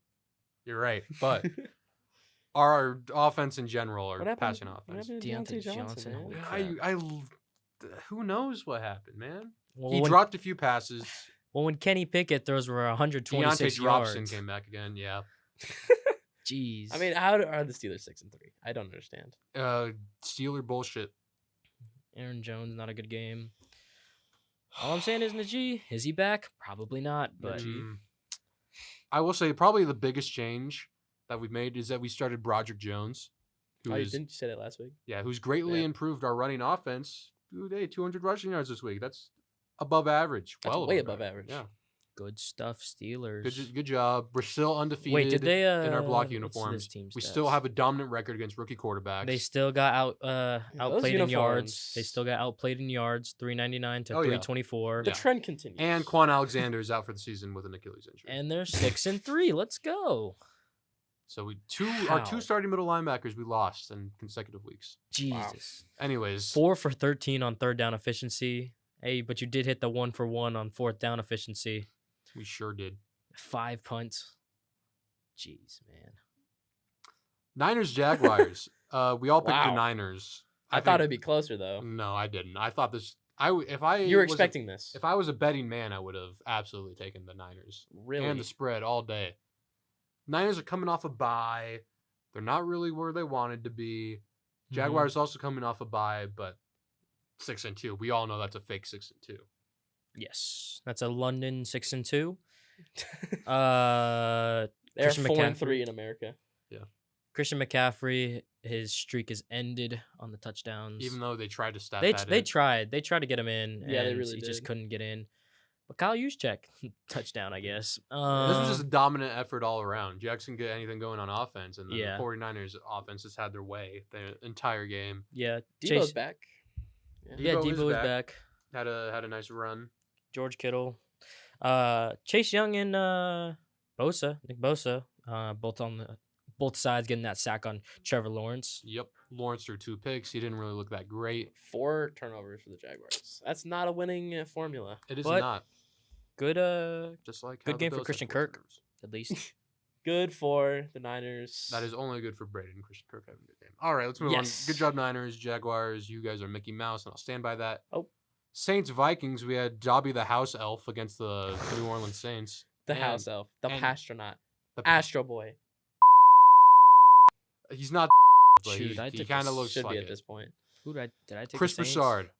You're right. But our offense in general, our What happened? passing What offense. happened to Deontay Deontay Johnson? Johnson, man? holy crap. Who knows what happened, man? Well, He when, dropped a few passes. when Kenny Pickett throws for Deontay 126 Dropson yards. came back again. Yeah. Jeez. I mean, how are the Steelers 6-3? I don't understand. Steeler bullshit. Aaron Jones, not a good game. All I'm saying is Najee. Is he back? Probably not. But I will say probably the biggest change that we've made is that we started Broderick Jones. Didn't you say that last week? Yeah, who's greatly improved our running offense. Dude, hey, 200 rushing yards this week. That's above average. That's way above average. Yeah. good stuff, Steelers. Good job. We're still undefeated. Wait, did they in our block what's uniforms? this team's We stats? still have a dominant record against rookie quarterbacks. They still got outplayed in yards. uniforms. They still got outplayed in yards, 399 to Oh, yeah. 324. The trend continues. And Quan Alexander is out for the season with an Achilles injury. And they're 6-3. Let's go. So our two How? starting middle linebackers we lost in consecutive weeks. Jesus. Anyways, 4 for 13 on third down efficiency. Hey, but you did hit the 1 for 1 on fourth down efficiency. we sure did. 5 punts. Jeez, man. Niners Jaguars. We all picked the Wow. Niners. I thought it'd be closer though. No, I didn't. I thought this. You were expecting this. If I was a betting man, I would have absolutely taken the Niners Really? and the spread all day. Niners are coming off a bye. They're not really where they wanted to be. Jaguars also coming off a bye, but 6-2. We all know that's a fake 6-2. Yes. That's a London 6-2. They're Christian 4-3 in America. Christian McCaffrey, his streak is ended on the touchdowns. Even though they tried to stat they that they in. tried to get him in. Yeah, they and really he just did. couldn't get in. But Kyle Juszczyk, touchdown, I guess. This was just a dominant effort all around. Jackson get anything going on offense, and then Yeah. the 49ers offense has had their way the entire game. Yeah, Debo's back. Yeah, Debo is Debo is back. back. Had a nice run. George Kittle, Chase Young and Nick Bosa, both sides getting that sack on Trevor Lawrence. Yep. Lawrence threw 2 picks. He didn't really look that great. 4 turnovers for the Jaguars. That's not a winning formula. It is But- not. Good Just like good how the game for Bills had Christian 4 Kirk. turnovers. at least. Good for the Niners. That is only good for Braeden and Christian Kirk having a good game. All right, let's move Yes. on. Good job, Niners, Jaguars. You guys are Mickey Mouse, and I'll stand by that. Oh. Saints, Vikings. We had Dobby the house elf against the New Orleans Saints. the And house elf, the and- pastronaut, the- Astro Boy. He's not, but Shoot, I he took kind of the- looks Should like be at it. this point. Who did I take? Chris the Saints? Broussard.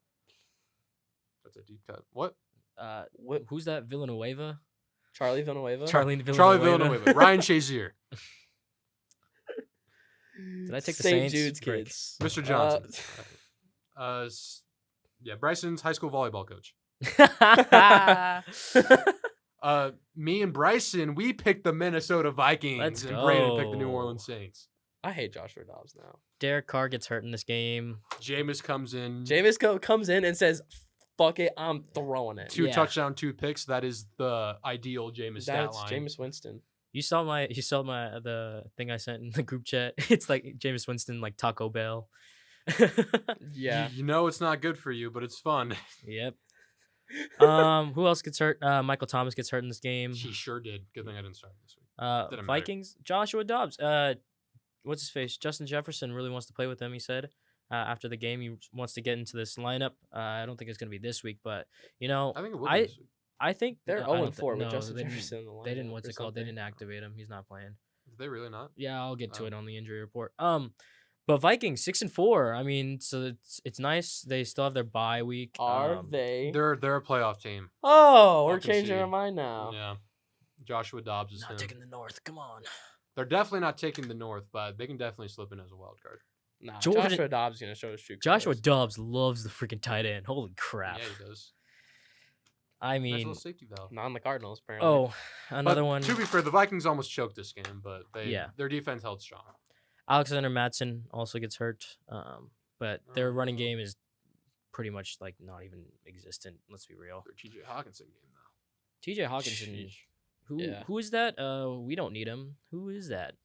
That's a deep cut. What? Who's that? Villanueva? Charlie Villanueva. Charlie Villanueva. Charlie Villanueva. Ryan Shazier. Did I take the St. Saints? Jude's Frick. kids. Mr. Johnson. Yeah, Bryson's high school volleyball coach. Me and Bryson, we picked the Minnesota Vikings, Let's and Braeden picked the New go. Orleans Saints. I hate Joshua Dobbs now. Derek Carr gets hurt in this game. Jameis comes in. Jameis comes in and says, "Fuck it, I'm throwing it." 2 Yeah. touchdown, 2 picks. That is the ideal Jameis stat That's line. Jameis Winston. You saw the thing I sent in the group chat. It's like Jameis Winston, like Taco Bell. Yeah. You know it's not good for you, but it's fun. Yep. Who else gets hurt? Michael Thomas gets hurt in this game. He sure did. Good thing I didn't start this week. Didn't matter. Vikings, Joshua Dobbs. What's his face? Justin Jefferson really wants to play with him. He said after the game he wants to get into this lineup. I don't think it's gonna be this week, but you know, I think it will be this week. I think They're I don't 0-4 with no, Justin they didn't- Jefferson in the They didn't. lineup What's or it called? They something. didn't activate him. He's not playing. Did they really not? Yeah, I'll get to Oh. it on the injury report. But Vikings 6-4. I mean, so it's nice. They still have their bye week. Are they? They're a playoff team. Oh, we're Fucking changing see. our mind now. Yeah. Joshua Dobbs is not him. taking the North? Come on. They're definitely not taking the North, but they can definitely slip in as a wild card. Nah, Jordan- Joshua Dobbs is gonna show his true Joshua colors. Dobbs loves the freaking tight end. Holy crap! Yeah, he does. I Nice mean, little safety valve. Not on the Cardinals, apparently. oh, another But one. To be fair, the Vikings almost choked this game, but Yeah. their defense held strong. Alexander Mattson also gets hurt. But their running Oh. game is pretty much like not even existent. Let's be real. Their TJ Hawkinson game though. T.J. Hawkinson. Sheesh. Who Yeah. who is that? We don't need him. Who is that?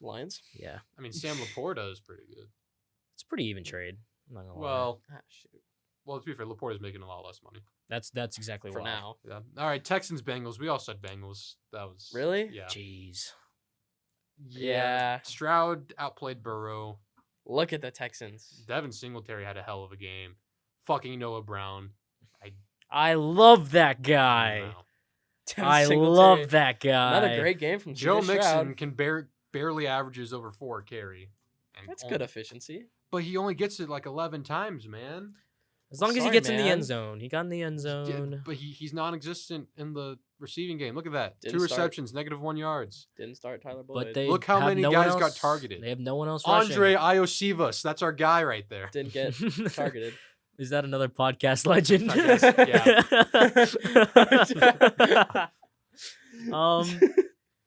Lions. Yeah, I mean, Sam Laporta is pretty good. it's a pretty even trade. I'm not gonna lie. Well, Ah, shoot. to be fair, Laporta's making a lot less money. that's exactly For why. now. Yeah. All right, Texans Bengals. We all said Bengals. That was Really? Yeah. Jeez. Yeah. Stroud outplayed Burrow. Look at the Texans. Devin Singletary had a hell of a game. Fucking Noah Brown. I love that guy. Wow. Devin I Singletary. love that guy. Another great game from Joe CJ Mixon Stroud. can bear barely averages over 4 carry. And That's good efficiency. But he only gets it like 11 times, man. As long as he gets in the end zone. He got in the end zone. But he's non-existent in the receiving game. Look at that. Didn't 2 start. receptions, -1 yards. Didn't start Tyler Boyd. But they Look how have many no guys one got else- targeted. They have no one else Andre rushing. Iosivas. That's our guy right there. Didn't get targeted. Is that another podcast legend? I guess,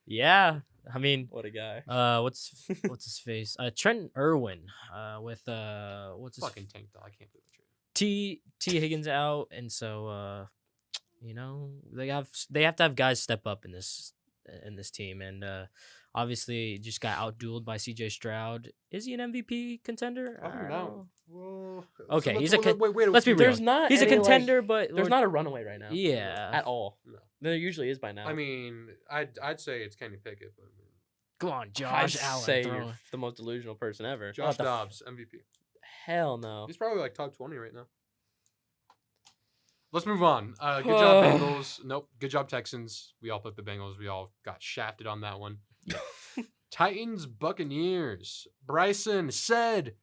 yeah. I mean, What a guy. what's his face? Trent Irwin. With what's his Fucking tank, though. I can't believe it. T Higgins out, and so you know they have to have guys step up in this team, and obviously just got outdueled by CJ Stroud. Is he an MVP contender? I don't know. Well, Okay, so he's a wait, let's be real. There's not He's a any, like- contender, but There's not a runaway right now. Yeah. At all. No. There usually is by now. I mean, I'd say it's Kenny Pickett, but Come on, I'd Josh Allen. say throw you're it. the most delusional person ever. Josh What the Dobbs, MVP. Hell no. He's probably like top 20 right now. Let's move on. Good job, Bengals. Nope. Good job, Texans. We all put the Bengals. We all got shafted on that one. Titans, Buccaneers. Bryson said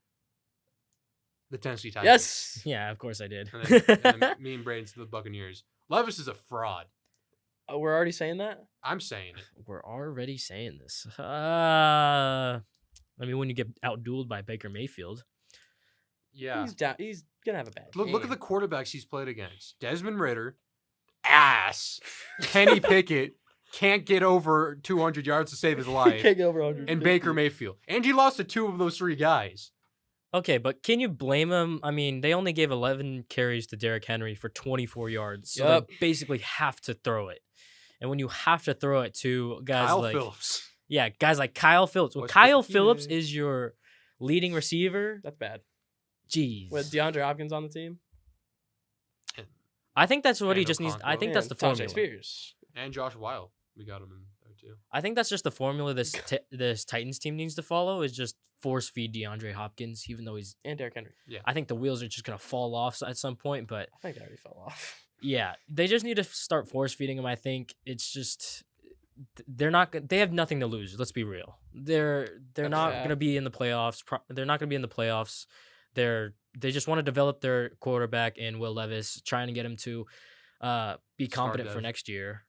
the Tennessee Titans. Yes. Yeah, of course I did. And then me and Braeden to the Buccaneers. Levis is a fraud. We're already saying that? I'm saying it. We're already saying this. I mean, when you get outdueled by Baker Mayfield, Yeah. He's down. He's gonna have a bad Look at game. the quarterbacks he's played against. Desmond Ridder, ass. Kenny Pickett can't get over 200 yards to save his life. Can't get over 100. And Baker Mayfield. And he lost to 2 of those 3 guys. okay, but can you blame him? I mean, they only gave 11 carries to Derrick Henry for 24 yards, so Yup. they basically have to throw it. And when you have to throw it to guys Kyle like Phillips. yeah, guys like Kyle Phillips. When What's Kyle with the Phillips PA? is your leading receiver, That's bad. jeez. With DeAndre Hopkins on the team. I think that's what he And just needs. I Okonkwo. think that's the Tajay formula. Spears. And Josh Weil. We got him in there too. I think that's just the formula this Titans team needs to follow is just force feed DeAndre Hopkins, even though he's. And Derrick Henry. I think the wheels are just gonna fall off at some point, but I think they already fell off. yeah, they just need to start force feeding him. I think it's just they're not. They have nothing to lose. Let's be real. They're not Yeah. gonna be in the playoffs. They're not gonna be in the playoffs. They just want to develop their quarterback in Will Levis, trying to get him to be Star competent for Dev. next year.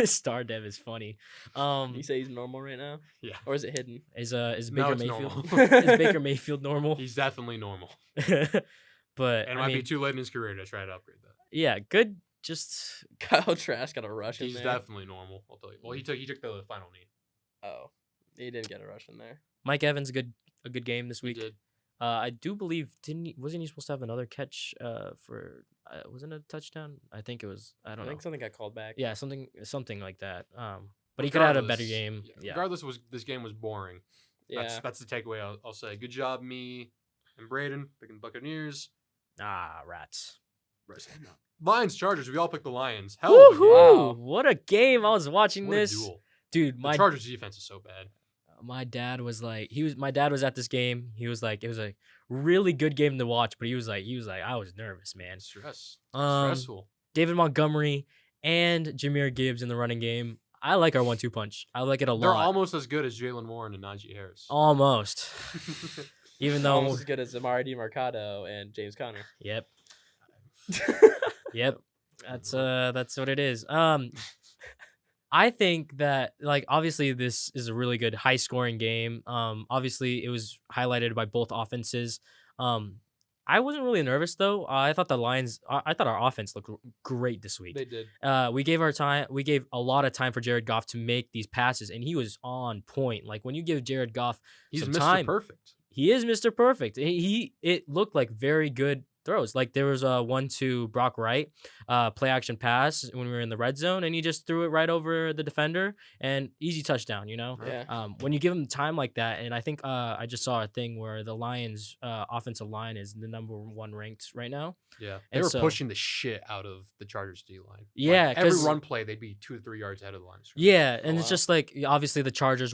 Star Dev is funny. You say he's normal right now? Yeah. Or is it hidden? Is No, Baker it's Mayfield normal. is Baker Mayfield normal? He's definitely normal. But And it I might mean, be too late in his career to try to upgrade that. yeah, good. Just Kyle Trask got a rush in He's there. definitely normal. I'll tell you. Well, he took the final knee. Oh. He didn't get a rush in there. Mike Evans, a good game this He week. did. I do believe wasn't he supposed to have another catch for wasn't it a touchdown? I think it was. I I don't know. think something got called back. Yeah, something like that. But he could have had a better Regardless- game. Yeah. Regardless, this game was boring. Yeah. That's the takeaway I'll say. Good job, me and Braeden picking Buccaneers. Ah, rats. Lions, Chargers. We all picked the Lions. Hell of a game. Woohoo! Wow. What a game! I was watching What a this, duel. dude. The My Chargers defense is so bad. my dad was like my dad was at this game. He was like it was a really good game to watch, but he was like I was nervous, man. Stressful. David Montgomery and Jahmyr Gibbs in the running game. I like our 1-2 punch. I like it a They're lot. almost as good as Jalen Warren and Najee Harris. Almost. Even though Almost as good as Amari DiMercado and James Conner. Yep. Yep. That's what it is. I think that like obviously this is a really good high scoring game. Obviously it was highlighted by both offenses. I wasn't really nervous though. I thought the Lions I thought our offense looked great this week. They did. We gave a lot of time for Jared Goff to make these passes and he was on point. Like when you give Jared Goff He's some Mr. time, Perfect. he is Mr. Perfect. It looked like very good throws. Like there was a one to Brock Wright, play action pass when we were in the red zone, and he just threw it right over the defender and easy touchdown. You know, Yeah. when you give him time like that, and I think I just saw a thing where the Lions offensive line is the #1 ranked right now. Yeah. They And were so- pushing the shit out of the Chargers D line. Yeah, Like, every 'cause- run play they'd be 2 to 3 yards ahead of the line. Yeah, and Oh, it's wow. just like obviously the Chargers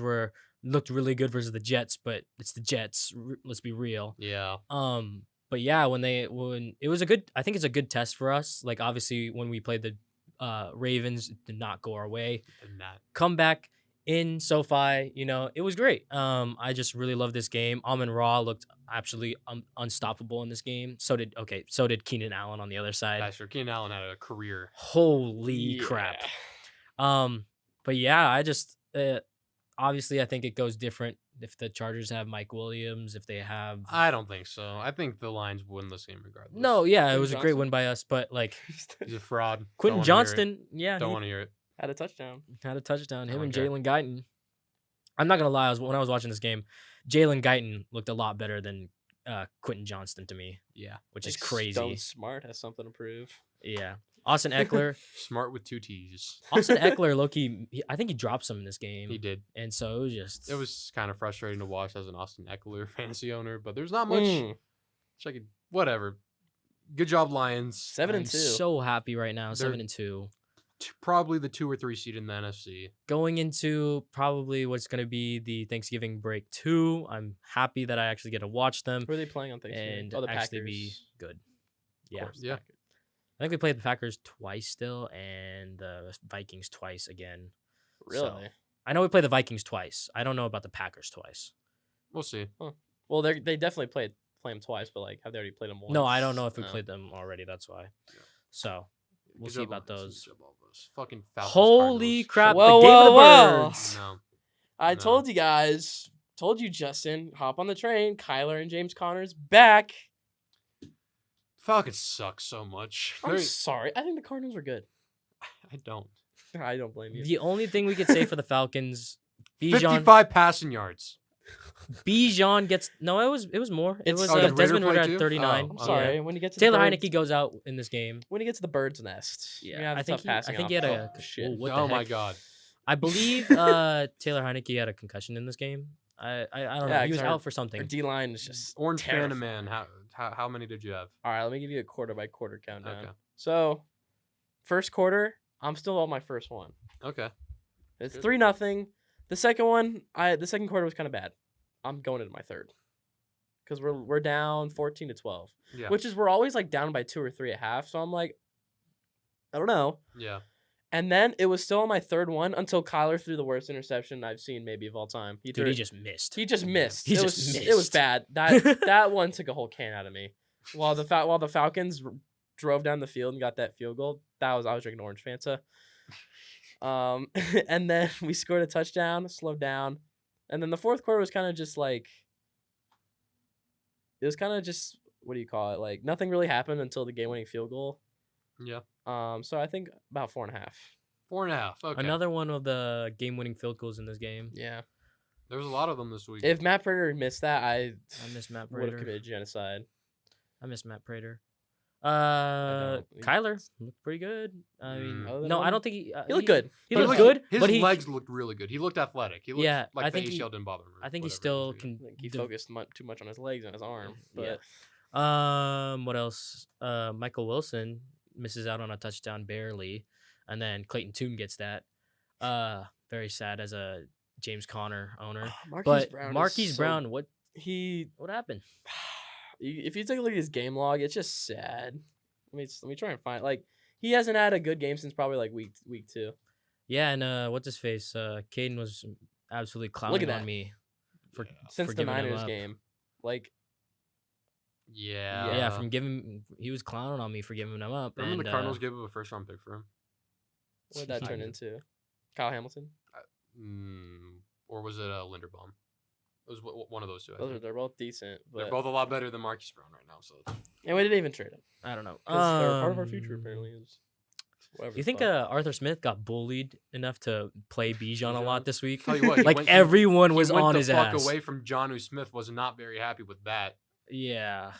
looked really good versus the Jets, but it's the Jets. Let's be real. Yeah. But yeah, when it was I think it's a good test for us. Like obviously when we played the Ravens, it did not go our way. And that. Come back in SoFi, it was great. I just really love this game. Amon-Ra looked absolutely unstoppable in this game. So did Keenan Allen on the other side. That's true. Keenan Allen had a career. Holy crap. But yeah, I just obviously I think it goes different if the Chargers have Mike Williams, if they have. I don't think so. I think the Lions win this game regardless. No, yeah, Quentin it was a great Johnston? win by us, but like He's a fraud. Quentin Johnston, yeah, Don't he want to hear it. Had a touchdown. had a touchdown. Him and Okay. Jalen Guyton. I'm not gonna lie, when I was watching this game, Jalen Guyton looked a lot better than Quentin Johnston to me. Yeah. Which is Like, crazy. Stone Smart has something to prove. Yeah. Austin Eckler. Smart with 2 T's. Austin Eckler, low-key, I think he dropped some in this game. He did. And so it was kind of frustrating to watch as an Austin Eckler fantasy owner, but there's not much. Whatever. Good job, Lions. 7 and 2. so happy right now. They're- 7-2. Probably the 2 or 3 seed in the NFC. Going into probably what's going to be the Thanksgiving break 2. I'm happy that I actually get to watch them Who are they playing on Thanksgiving? and the actually Packers. be good. Yeah. Yeah. I think we played the Packers twice still and the Vikings twice again. Really? So, I know we played the Vikings twice. I don't know about the Packers twice. We'll see. Well, they definitely play them twice, but like, have they already played them once? No, I don't know if we No. played them already. That's why. So we'll Good see job, about Lions. those. Good job, all those. Fucking Falcons, Holy Cardinals. crap! Whoa, the game of the whoa, birds. No. I No. told you guys. Told you, Justin. Hop on the train. Kyler and James Conner's back. Falcons suck so much. I'm sorry. I think the Cardinals were good. I don't. I don't blame you. The only thing we could say for the Falcons, Bijan 55 passing yards. gets no. It was more. It It's- was oh, did Desmond Ritter Ritter play at too? 39. Oh, I'm okay. sorry. Yeah. When you get to Taylor the birds, Heineke goes out in this game. when he gets to the bird's nest, you're gonna have I a think tough he, I passing think he had off. a. shit. Oh, what the Oh my heck? god. I believe Taylor Heineke had a concussion in this game. I don't know. Yeah, He was 'cause out for Our something. D line is just Orange terrifying. Panda Man. How many did you have? All right, let me give you a quarter by quarter countdown. Okay. So, first quarter, I'm still on my first one. Okay. It's Good. 3-0. The second one, the second quarter was kind of bad. I'm going into my third because we're down 14-12, Yeah. which is we're always like down by 2 or 3 at half. So I'm like, I don't know. Yeah. And then it was still on my third one until Kyler threw the worst interception I've seen maybe of all time. Dude, he just missed. He just missed. He it just was It was missed. bad. That one took a whole can out of me. While the Falcons drove down the field and got that field goal, I was drinking orange Fanta. And then we scored a touchdown, slowed down, and then the fourth quarter was kind of just like what do you call it? Like nothing really happened until the game-winning field goal. Yeah. So I think about 4.5. 4.5. Okay. Another one of the game-winning field goals in this game. Yeah. There was a lot of them this week. If Matt Prater missed that, I miss Matt would have Prater. committed genocide. I miss Matt Prater. don't. Kyler looked pretty good. I mean, Other than no, him, I don't think he. He looked good. He But looked like, good, His but he. legs looked really good. He looked athletic. He looked Yeah, like I the think he- ACL didn't bother him. or I think he whatever it still was. can. I think he do- focused too much on his legs and his arm. Yeah. But What else? Michael Wilson misses out on a touchdown barely, and then Clayton Tune gets that. Very sad as a James Conner owner. But Marquise Brown, what happened? If you take a look at his game log, it's just sad. Let me try and find he hasn't had a good game since probably like week 2. Yeah, and what's his face? Caden was absolutely clowning that. on me for Since for the giving him Niners up. game. Like Yeah. Yeah, from giving he was clowning on me for giving him up. Remember and, the Cardinals gave up a first-round pick for him? what did that turn I- into? Kyle Hamilton? Or was it Linderbaum? It was one of those two. I think. They're both decent. They're But both a lot better than Marquise Brown right now. So and we didn't even trade them. I don't know. Because they're part of our future apparently. Whatever You the think fuck. Arthur Smith got bullied enough to play Bijan a lot this week? Tell you what, he Like went- everyone was he went on the his fuck ass. away from Jonnu Smith. Was not very happy with that. Yeah.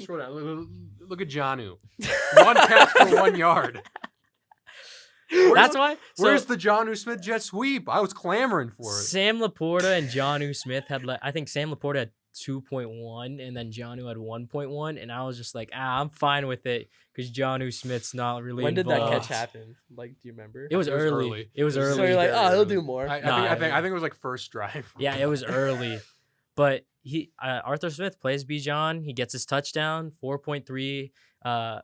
Scroll down. Look at Jonnu. 1 catch for 1 yard. That's why. Where's the Jonnu Smith jet sweep? I was clamoring for it. Sam Laporta and Jonnu Smith had I think Sam Laporta had 2.1 and then Jonnu had 1.1 and I was just like, I'm fine with it because Jonnu Smith's not really When did that involved. catch happen? Like, do you remember? It was It was early. early. It was So early. So you're like, very oh, he'll early. do more. I Nah, think it was like first drive. Yeah, it was early. But Arthur Smith plays Bijan. He gets his touchdown, 4.3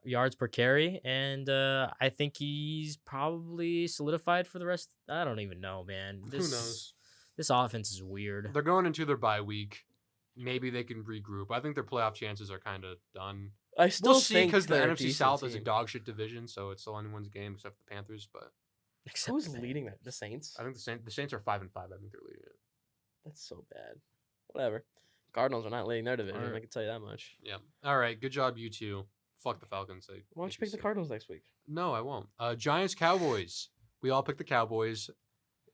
yards per carry, and I think he's probably solidified for the rest. I don't even know, man. Who knows? This offense is weird. They're going into their bye week. Maybe they can regroup. I think their playoff chances are kind of done. I still We'll see think because the they're a NFC decent South is a team. dog shit division, so it's still anyone's game except the Panthers. But Except Who's the leading that? The Saints? I think the Saints are 5-5. I think they're leading it. That's so bad. Whatever. Cardinals are not leading their division. Alright. I can tell you that much. Yeah. All right. Good job, you two. Fuck the Falcons. Why don't you pick the Cardinals next week? No, I won't. Giants, Cowboys. We all picked the Cowboys,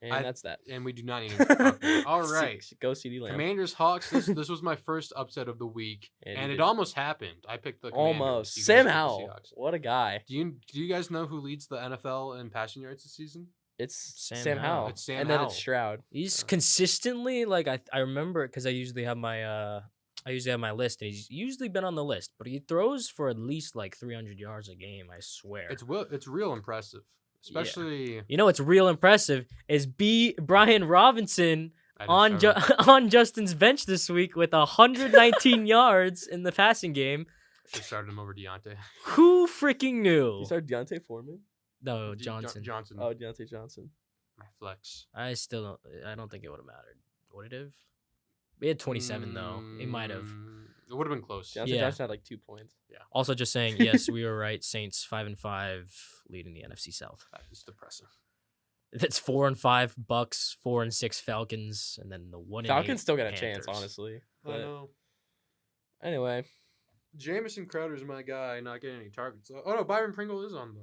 And that's that. and we do not need to talk about it. All right. Go CD Lamb. Commanders, Hawks. This was my first upset of the week, And and you it did. almost happened. I picked the Commanders. Almost. You guys Sam picked the Howell. Seahawks. What a guy. Do you guys know who leads the NFL in passing yards this season? It's Sam Sam Howell. Howell. It's Sam and then Howell. it's Stroud. He's consistently like I remember it because I usually have my list, and he's usually been on the list, but he throws for at least like 300 yards a game. I swear. It's real impressive, especially You know what's real impressive is Brian Robinson I didn't start him. on Justin's bench this week with 119 yards in the passing game. Should started him over Deontay. Who freaking knew? You started Deontay Foreman? No, De- Johnson. Johnson. Oh, Deontay Johnson. My flex. I don't think it would have mattered. Would it have? We had 27 though. It might have. It would have been close. Deontay Yeah. Johnson had like 2 points. Also, just saying, yes, we were right. Saints 5-5, leading the NFC South. That is depressing. That's 4-5 Bucks, 4-6 Falcons, and then the 1-8 Falcons still got a chance, Panthers. honestly. I But know. anyway, Jamison Crowder's my guy, not getting any targets. Oh no, Byron Pringle is on the.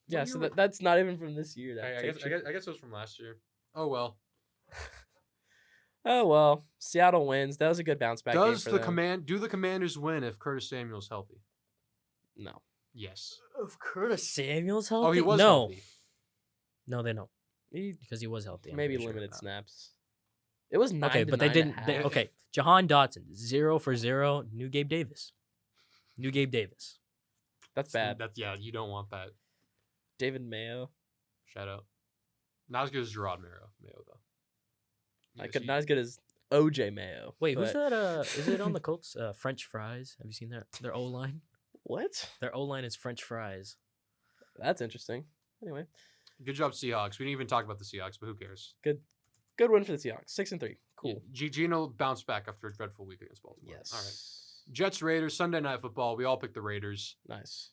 yeah. What So year- that's not even from this year. That I picture. guess it was from last year. Oh well. Oh well, Seattle wins. That was a good bounce back. game Does for the them. do the Commanders win if Curtis Samuel's healthy? No. Yes. Of Curtis Samuel's healthy? Oh, he was no. healthy. No, they don't. He Because he was healthy. I'm maybe pretty sure. limited snaps. It was 9 Okay, to but they 9.5. didn't. Okay, Jahan Dotson, 0 for 0. New Gabe Davis. That's bad. Yeah, you don't want that. David Mayo. Shout out. Not as good as Gerard Mayo though. Not as good as OJ Mayo. Wait, who's but- that? Is it on the Colts? French fries. Have you seen their O line? What? Their O line is French fries. That's interesting. Anyway, Good job, Seahawks. We didn't even talk about the Seahawks, but who cares? good win for the Seahawks. 6-3. Cool. Gino bounced back after a dreadful week against Baltimore. Yes. All right. Jets Raiders Sunday Night Football. We all picked the Raiders. Nice.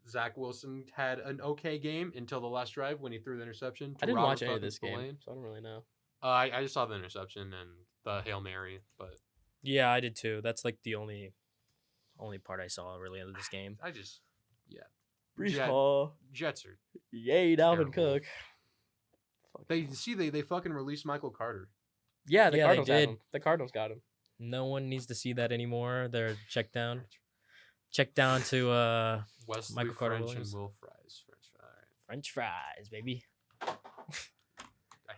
Zach Wilson had an okay game until the last drive when he threw the interception. I didn't Robert watch any of fucking this game, Spillane. so I don't really know. I just saw the interception and the Hail Mary, but Yeah, I did too. That's like the only part I saw really of this game. I just Brees Jet- Hall. Jets are Yay, Dalvin Terrible. Cook. they fucking released Michael Carter. Yeah, the Yeah, they Cardinals had did. him. The Cardinals got him. No one needs to see that anymore. They're checked down. Check down to Wesley Michael Carter French Williams. and Will Fries. French fry. All right. French fries, baby. I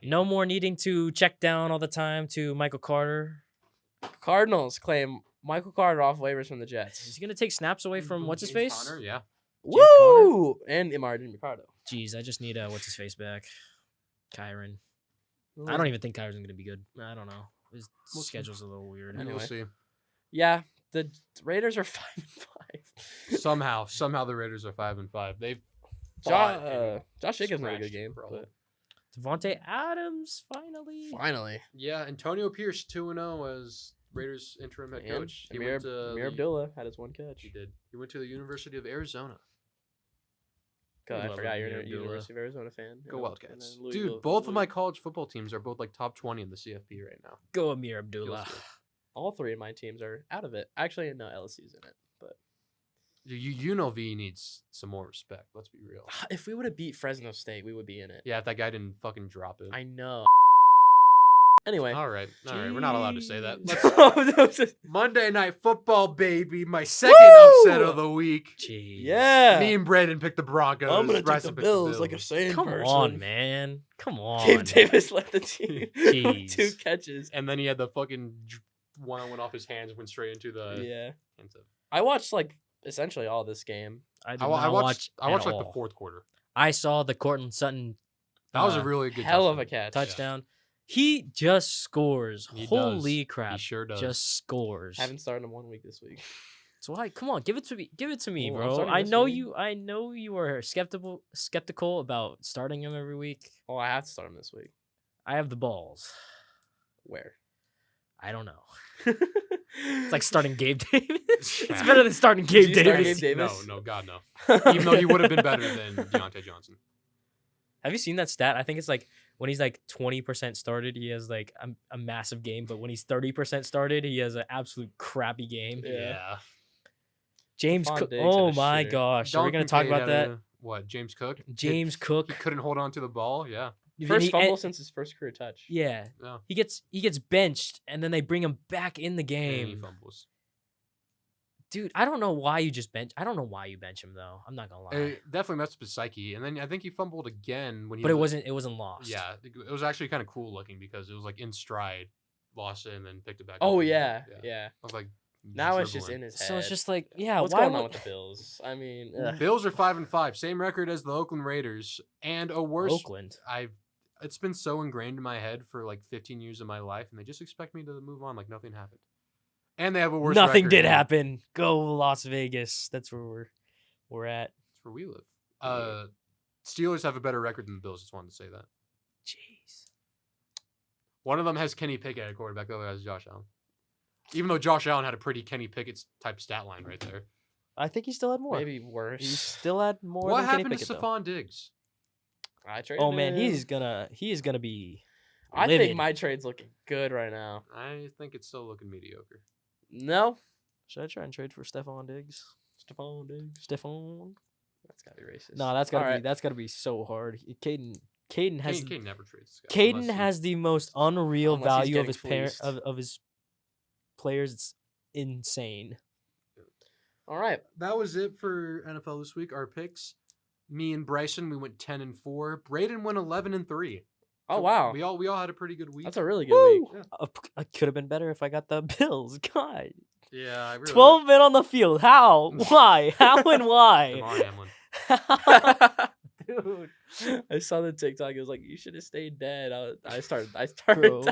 hate No it. more needing to check down all the time to Michael Carter. Cardinals claim Michael Carter off waivers from the Is Jets. he gonna take snaps away from what's his James face? Conner, yeah. Woo! And Imari Ricardo. Jeez, I just need what's his face back. Kyron. I don't even think Kyron's gonna be good. I don't know. His We'll see. schedule's a little weird. Anyway. We'll see. Yeah, the Raiders are 5-5. Somehow the Raiders are 5-5. They've fought and Josh Jacobs had a scratched, good game. bro. But Devontae Adams finally. finally. Yeah, Antonio Pierce 2-0 as Raiders interim head And coach. He Amir went to Amir Abdullah had his one catch. He did. He went to the University of Arizona. God, I love forgot you're Amir a Abdullah. University of Arizona fan. Go And Wildcats. then Louisville- Dude, both of my college football teams are both like top 20 in the CFP right now. Go Amir Abdullah. Feels good. all 3 of my teams are out of it. Actually, no, LSU's in it. But UNLV needs some more respect. Let's be real. if we would have beat Fresno State, we would be in it. Yeah, if that guy didn't fucking drop it. I know. Anyway. All right. We're not allowed to say that. Jeez. Monday Night Football, baby. My second upset Woo! of the week. Jeez. Yeah. Me and Braeden picked the Broncos. I'm gonna take Bryson the picked Bills like a Bills. sane Come person. on, man. Come on. Gabe Davis left the team. Jeez. 2 catches. And then he had the fucking one that went off his hands, went straight into the. Yeah. Into, I watched like essentially all this game. I, did I not watched at like the all. fourth quarter. I saw the Cortland Sutton That was a Uh, really good Hell of a touchdown. catch. touchdown. He just scores. He Holy does. crap. He sure does. Just scores. Haven't started him 1 week this week. So why? Come on, give it to me. Give it to me, Well, I'm bro. starting I this know week. you. I know you are skeptical about starting him every week. Oh, I have to start him this week. I have the balls. Where? I don't know. It's like starting Gabe Davis. It's Yeah. better than starting Gabe you start Davis. Gabe No, Davis? no, God, no. Even though he would have been better than Deontay Johnson. Have you seen that stat? I think it's like when he's like 20% started, he has like a massive game. But when he's 30% started, he has an absolute crappy game. Yeah. James Stephon Cook. Diggs had Oh a my shitter. gosh. Are we going to talk Kincaid about had that? What, James Cook? James He Cook. couldn't hold on to the ball. Yeah. First He- fumble and- since his first career touch. Yeah. Yeah. He gets benched and then they bring him back in the And he game. fumbles. Dude, I don't know why you just bench. I don't know why you bench him though. I'm not gonna lie. It definitely messed up his psyche. And then I think he fumbled again when he But it was wasn't lost. Yeah. It was actually kind of cool looking because it was like in stride, lost it, and then picked it back Oh up. yeah, I yeah. was like, Now it's just dribbling. in his head. So it's just like, yeah, What's why going on would- with the Bills? I mean, ugh. Bills are 5-5, same record as the Oakland Raiders, and a worse. Oakland? It's been so ingrained in my head for like 15 years of my life, and they just expect me to move on like nothing happened. And they have a worse. Nothing record did than- happen. Go Las Vegas. That's where we're at. That's where we live. Steelers have a better record than the Bills. Just wanted to say that. Jeez. One of them has Kenny Pickett at quarterback. The other has Josh Allen. Even though Josh Allen had a pretty Kenny Pickett type stat line right there. I think he still had more. maybe He worse. still had more What than Kenny happened to Pickett, though. Stephon Diggs? I traded Oh man, him. he is gonna be. I livid. think my trade's looking good right now. I think it's still looking mediocre. No, Should I try and trade for Stephon Diggs? Stephon Diggs. Stephon. That's gotta be racist. No, that's gotta All be right. that's gotta be so hard. Caden has Caden never trades this guy. Caden unless he- has the most unreal Unless he's value of getting his parent fleeced. of his players. It's insane. All right. That was it for NFL this week. Our picks. Me and Bryson, we went 10-4. Braeden went 11-3. Oh So wow, We all had a pretty good week. that's a really good week. Yeah. I could have been better if I got the Bills. God, Yeah, I really 12 men on the field. How? Why? How and why? Damar Hamlin. Dude, I saw the TikTok. It was like, you should have stayed dead. I started Bro.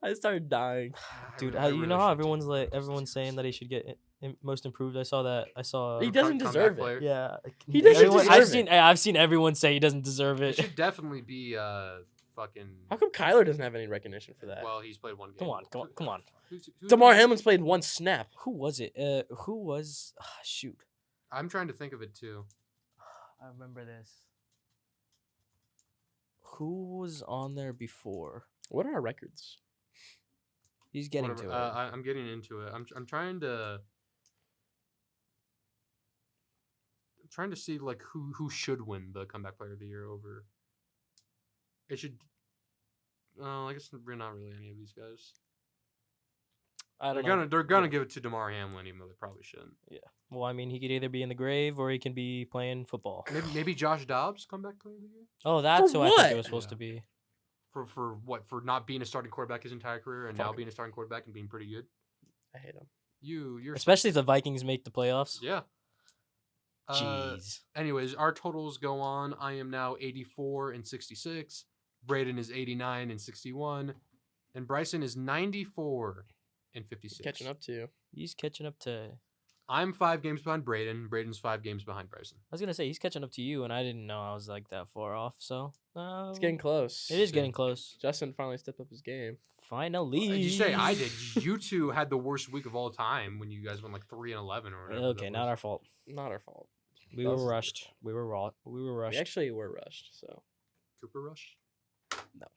I started dying. Dude, I you really know how should take everyone's him like out of this everyone's saying series. that he should get most improved. I saw that. I saw. He doesn't Comeback deserve it. player. Yeah, He doesn't everyone- deserve it. I've seen everyone say he doesn't deserve It it. should definitely be fucking. How come Kyler doesn't have any recognition for that? Well, he's played one game. Come on, come on. Who's Damar Hamlin's played one snap. Who was it? Who was? Shoot, I'm trying to think of it too. I remember this. Who was on there before? What are our records? He's getting Whatever, to it. I'm getting into it. I'm trying to. I'm trying to see like who should win the comeback player of the year over. It should. Oh, I guess we're not really any of these guys. I They're don't know. gonna Yeah. give it to Damar Hamlin, even though they probably shouldn't. Well, I mean, he could either be in the grave or he can be playing football. Maybe Josh Dobbs comeback player of the year Oh, that's For who I think what? it was supposed to Yeah. be. for what, for not being a starting quarterback his entire career and now Fuck. being a starting quarterback and being pretty good. I hate him. You're Especially if the Vikings make the playoffs. yeah. Jeez. Anyways, our totals go on. I am now 84-66. Braeden is 89-61, and Bryson is 94-56. Catching up to you. He's catching up to. I'm 5 games behind Braeden. Braeden's 5 games behind Bryson. I was gonna say he's catching up to you, and I didn't know I was like that far off. So It's getting close. It is getting close. Justin finally stepped up his game. Finally. Did you say I did? You two had the worst week of all time when you guys went like 3-11 or whatever. Okay, not our fault. Not our fault. We That were was- rushed. We were raw. We were rushed. We actually were rushed. So Cooper Rush. No.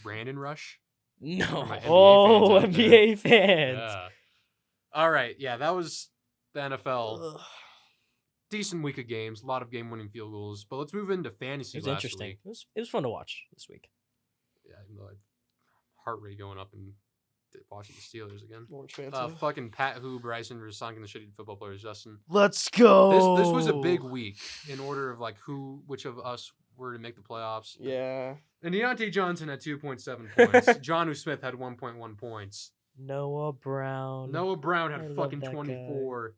Brandon Rush. no. My NBA Oh, fans out there. NBA fans. Yeah. All right. Yeah, that was the NFL. Ugh. Decent week of games. A lot of game-winning field goals. But let's move into fantasy. It was last interesting. week. It was fun to watch this week. Yeah, even though heart rate going up and watching the Steelers again. Orange fans. Fucking Pat who Bryson versus Sonking the shitty football players. Justin. Let's go. This was a big week in order of like which of us were to make the playoffs. Yeah. And Deontay Johnson had 2.7 points. Johnu Smith had 1.1 points. Noah Brown. Noah Brown I had love fucking that guy. 24.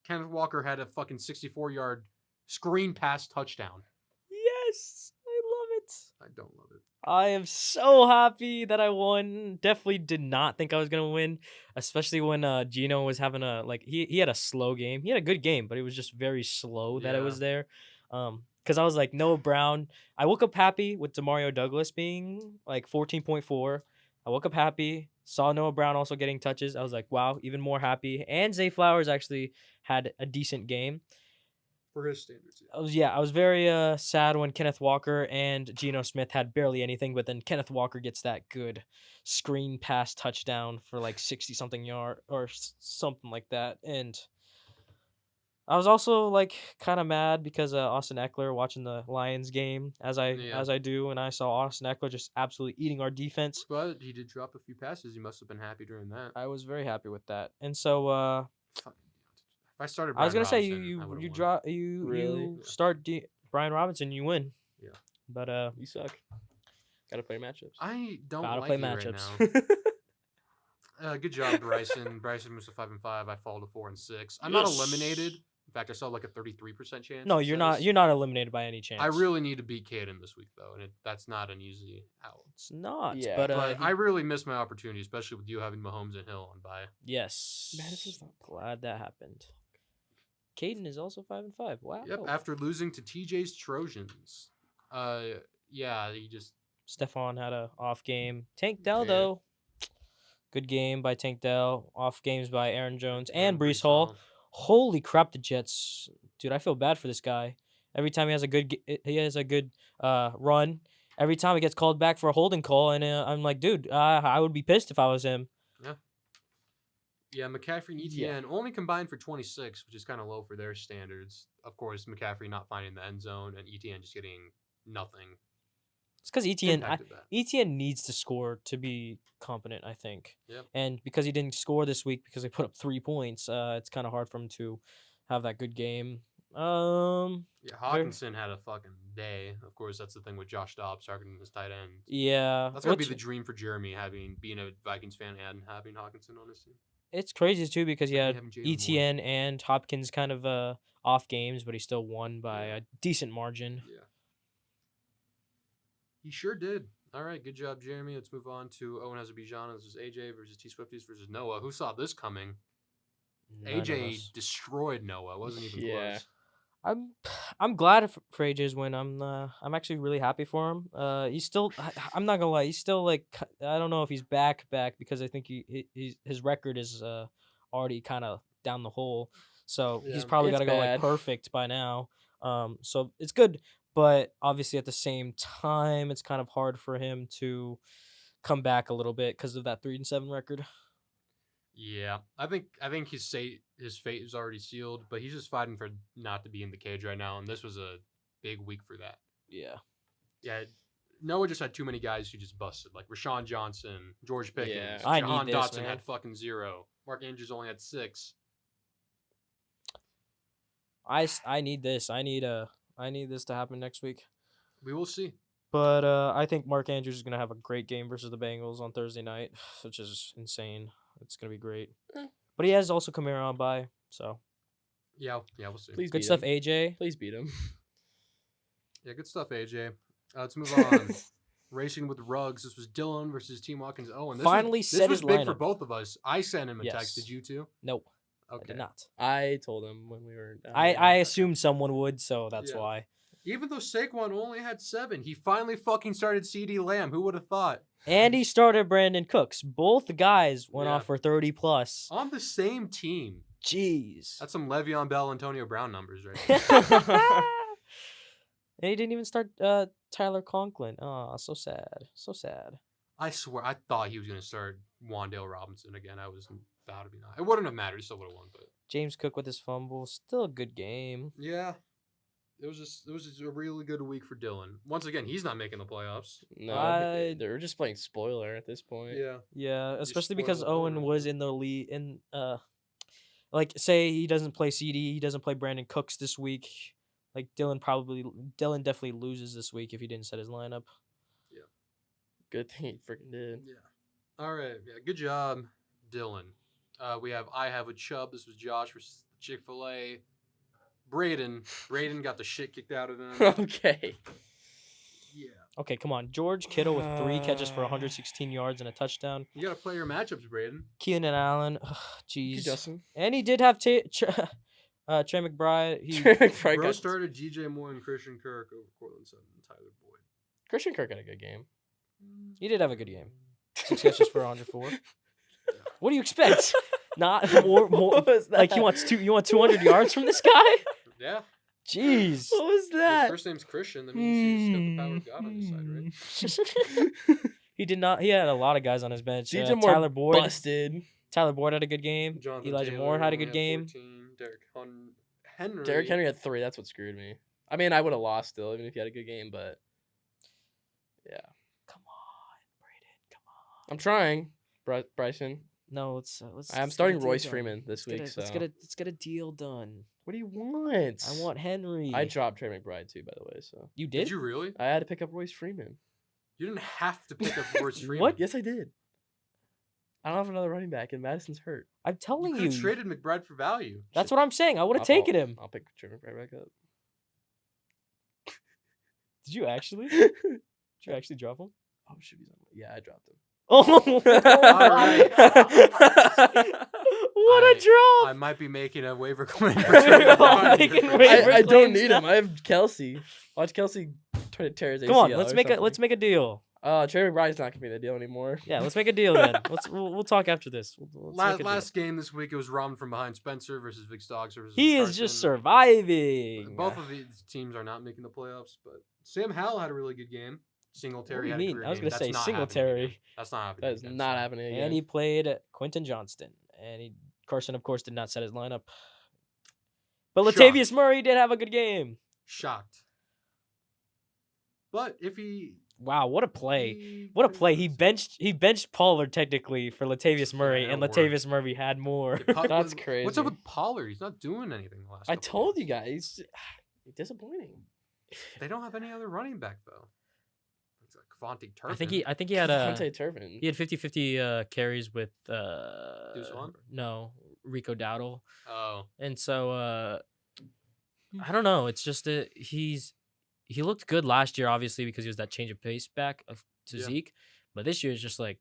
Kenneth Walker had a fucking 64-yard screen pass touchdown. Yes, I love it. I don't love it. I am so happy that I won. Definitely did not think I was gonna win, especially when Gino was having he had a slow game. He had a good game, but it was just very slow that it Yeah. was there. Because I was like Noah Brown. I woke up happy with Demario Douglas being like 14.4. I woke up happy. Saw Noah Brown also getting touches. I was like, wow, even more happy. And Zay Flowers actually had a decent game. For his standards, I was very sad when Kenneth Walker and Geno Smith had barely anything, but then Kenneth Walker gets that good screen pass touchdown for like 60 something yard or something like that. And I was also like kind of mad because Austin Eckler watching the Lions game as I do, and I saw Austin Eckler just absolutely eating our defense. But he did drop a few passes. He must have been happy during that. I was very happy with that. And so if I started, I was Brian gonna say Robinson, I you would've you won. draw Really? you start Brian Robinson, you win. Yeah. But You suck. Gotta play matchups. I don't gotta like play you matchups. right now. Good job, Bryson. Bryson moves to 5-5. I fall to 4-6. I'm not eliminated. In fact, I saw like a 33% chance. No, it you're not. says. You're not eliminated by any chance. I really need to beat Caden this week though, and that's not an easy out. It's not. Yeah, but But I really miss my opportunity, especially with you having Mahomes and Hill on bye. yes. Man, this is not glad that happened. Caden is also 5-5. Wow. Yep. After losing to TJ's Trojans. Yeah, he just. Stephon had a off game. Tank Dell Yeah. though. Good game by Tank Dell. Off games by Aaron Jones and Brees Hall. Holy crap, the Jets, dude! I feel bad for this guy. Every time he has a good run. Every time he gets called back for a holding call, and I'm like, dude, I would be pissed if I was him. Yeah, McCaffrey and ETN only combined for 26, which is kind of low for their standards. Of course, McCaffrey not finding the end zone and ETN just getting nothing. It's because Impacted that. ETN needs to score to be competent, I think. Yep. And because he didn't score this week because he put up 3 points, it's kind of hard for him to have that good game. Yeah, Hawkinson had a fucking day. Of course, that's the thing with Josh Dobbs targeting his tight end. Yeah. That's gonna be the dream for Jeremy, being a Vikings fan and having Hawkinson on his team. It's crazy too because he Maybe had having Jalen ETN and Hopkins kind of off games, but he still won by a decent margin. Yeah. He sure did. All right, good job, Jeremy. Let's move on to Owen Azerbaijan. This is AJ versus T Swifties versus Noah. Who saw this coming? None of AJ us. destroyed Noah. It wasn't even Yeah. close. I'm glad for AJ's win. I'm actually really happy for him. He's still I'm not gonna lie, he's still like I don't know if he's back because I think his record is already kind of down the hole. So Yeah. he's probably It's got to go like bad. perfect by now. So it's good, but obviously at the same time it's kind of hard for him to come back a little bit because of that 3-7 record. Yeah, I think his fate is already sealed, but he's just fighting for not to be in the cage right now, and this was a big week for that. Yeah. Yeah, Noah just had too many guys who just busted, like Rashawn Johnson, George Pickens, Yeah. I Jahan need this, Dotson man. had fucking 0. Mark Andrews only had 6. I need this. I need this to happen next week. We will see. But I think Mark Andrews is going to have a great game versus the Bengals on Thursday night, which is insane. It's going to be great. But he has also Kamara on bye, so. Yeah, we'll see. Please Good beat stuff, him. AJ. Please beat him. Yeah, good stuff, AJ. Let's move on. Racing with Ruggs. This was Dylan versus Team Watkins. Oh, and this Finally was, set this was his big for lineup. both of us. I sent him a text. Yes. Did you too? Nope, I Okay. did not. I told him when we were down I there. assumed someone would, so that's Yeah. why. Even though Saquon only had 7, he finally fucking started CD Lamb. Who would have thought? And he started Brandon Cooks. Both guys went Yeah. off for 30 plus. On the same team. Jeez. That's some Le'Veon Bell, Antonio Brown numbers right there. And he didn't even start Tyler Conklin. Oh, so sad. So sad. I swear, I thought he was going to start Wandale Robinson again. I was about to be not. It wouldn't have mattered. He still would have won, but James Cook with his fumble. Still a good game. yeah. It was just a really good week for Dylan. Once again, he's not making the playoffs. No, they're just playing spoiler at this point. Yeah, especially spoiled because the Owen program. was in the lead. Like, say he doesn't play CD, he doesn't play Brandon Cooks this week. Like, Dylan definitely loses this week if he didn't set his lineup. Good thing he freaking did. Yeah. All right. Yeah. Good job, Dylan. We have I Have a Chubb. This was Josh versus Chick-fil-A. Braeden got the shit kicked out of him. Okay. Yeah. Okay, come on. George Kittle with 3 catches for 116 yards and a touchdown. You got to play your matchups, Braeden. Keenan Allen. Thank you, Jeez. Justin. And he did have Trey McBride. Bro started G.J. Moore and Christian Kirk over Cortland Sutton and Tyler Boyd. Christian Kirk had a good game. He did have a good game. 6 catches for 104. What do you expect? Not more. What was that? Like you want 200 yards from this guy? Yeah. Jeez. What was His that? first name's Christian. That means he's got the power of God on his side, right? He did not. He had a lot of guys on his bench. DJ Moore Tyler Boyd. busted. Tyler Boyd had a good game. Jonathan Elijah Taylor Moore had a only good game. 14. Henry. Derrick Henry had 3. That's what screwed me. I mean, I would have lost still, even if he had a good game, but yeah. Come on, Braeden. Come on. I'm trying, Bryson. No, let's. I'm starting Royce Freeman this week. Let's get a deal done. What do you want? I want Henry. I dropped Trey McBride too, by the way. So You Did did? you really? I had to pick up Royce Freeman. You didn't have to pick up Royce Freeman. What? Yes, I did. I don't have another running back, and Madison's hurt. I'm You telling could you. have traded McBride for value. That's what I'm saying. I would have taken him. I'll pick Trey McBride back up. Did you actually? Did you actually drop him? Oh, should be on. Yeah, I dropped him. Oh, right. what a drop! I might be making a waiver claim for We're Trey all McBride. making waiver I don't claims need now. him. I have Kelsey. Watch Kelsey tear his ACL. Come on, or let's something. make a deal. Trey McBride's not gonna be the deal anymore. Yeah, let's make a deal then. We'll talk after this. Let's make a deal. Last game this week, it was Ramen from behind Spencer versus Vic Stoggs versus He is Carson. just surviving. Both of these teams are not making the playoffs, but Sam Howell had a really good game. Singletary What do you had mean? a I was career gonna game. say That's not happening Singletary. again. That's not happening. That is again, not so. happening again. And he played Quentin Johnston. And Carson, of course, did not set his lineup. But Shocked. Latavius Murray did have a good game. Shocked. But if he Wow, what a play. What a play. He benched Pollard technically for Latavius Murray, Yeah, and it worked. Latavius Murray had more. That's What's crazy. up with Pollard? He's not doing anything the last I couple told games. you guys. Disappointing. They don't have any other running back though. It's like Vontae Turpin. I think he had a Devontae Turpin. he had 50-50 carries with Swan? no, Rico Dowdle. Oh. And so I don't know, it's just he looked good last year obviously because he was that change of pace back to Yeah. Zeke, but this year is just like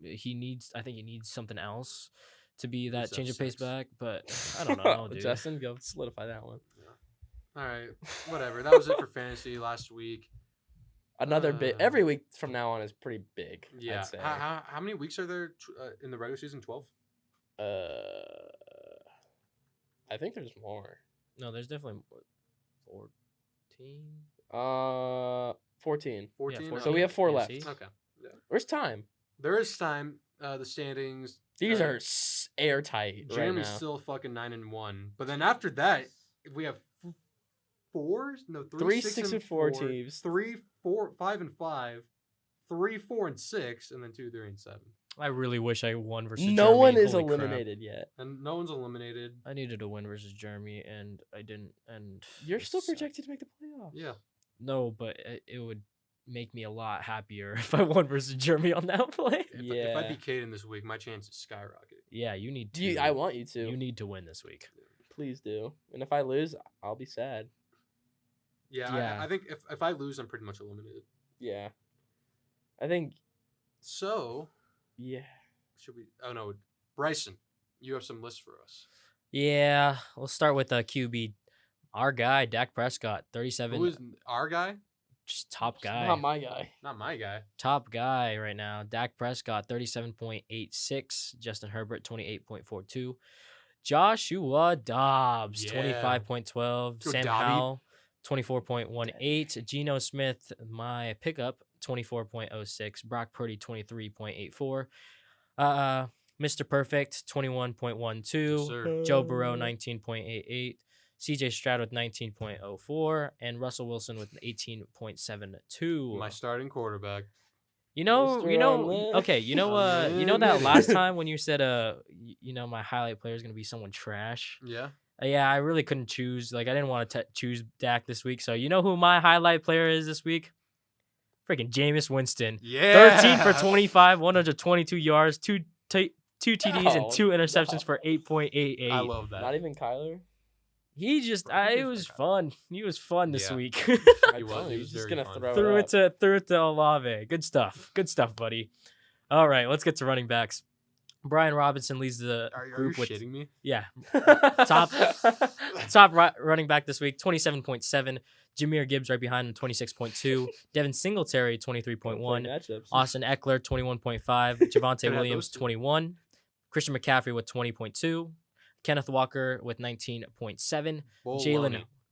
I think he needs something else to be that He's up change of pace 6. back, but I don't know, dude. Justin, go solidify that one. All right. Whatever. That was it for fantasy last week. Another bit. Every week from now on is pretty big. Yeah. I'd say. How many weeks are there in the regular season? 12? I think there's more. No, there's definitely 14. 14. 14? So we have 4 Yeah, left. see? Okay. Yeah. Where's time? There is time. The standings. These uh, are airtight right Jeremy's now. still fucking 9-1. But then after that, we have 3, 6, and 4 teams. 3, 4, 5, and 5. 3, 4, and 6, and then 2, 3, and 7. I really wish I won versus No Jeremy. one is Holy crap. eliminated yet. And no one's eliminated. I needed to win versus Jeremy, and I didn't. And You're it still sucked. projected to make the playoffs. Yeah. No, but it would make me a lot happier if I won versus Jeremy on that play. If I Yeah. beat Caden this week, my chances skyrocket. Yeah, you need to. Do you, I want you to. You need to win this week. Please do. And if I lose, I'll be sad. Yeah, Yeah. I think if I lose, I'm pretty much eliminated. Yeah. I think. So, Yeah. should we? Oh no, Bryson, you have some lists for us. Yeah, we'll start with QB. Our guy, Dak Prescott, 37. Who is our guy? Just top guy. Not my guy. Not my guy. Top guy right now. Dak Prescott, 37.86. Justin Herbert, 28.42. Joshua Dobbs, Yeah. 25.12. Go Sam Dobby. Howell, 24.18. Geno Smith, my pickup, 24.06. Brock Purdy, 23.84. Mr. Perfect, 21.12. Yes, sir. Joe Burrow, 19.88. CJ Stroud with 19.04. And Russell Wilson with 18.72. My starting quarterback. You know, Mr. okay, you know that Unlimited. last time when you said, my highlight player is going to be someone trash. Yeah. Yeah, I really couldn't choose. Like, I didn't want to choose Dak this week. So, you know who my highlight player is this week? Freaking Jameis Winston. Yeah. 13 for 25, 122 yards, two TDs, and No, 2 interceptions no. for 8.88. I love that. Not even Kyler. It was fun. He was fun this Yeah. week. He He was. He was He's just very gonna fun. throw it up. threw it to Olave. Good stuff. Good stuff, buddy. All right, let's get to running backs. Brian Robinson leads the Are you group with shitting me? yeah. Running back this week, 27.7. Jahmyr Gibbs right behind him, 26.2. Devin Singletary, 23.1. Matchups. Austin Eckler, 21.5. Javonte have Williams, those two. 21. Christian McCaffrey with 20.2. Kenneth Walker with 19.7.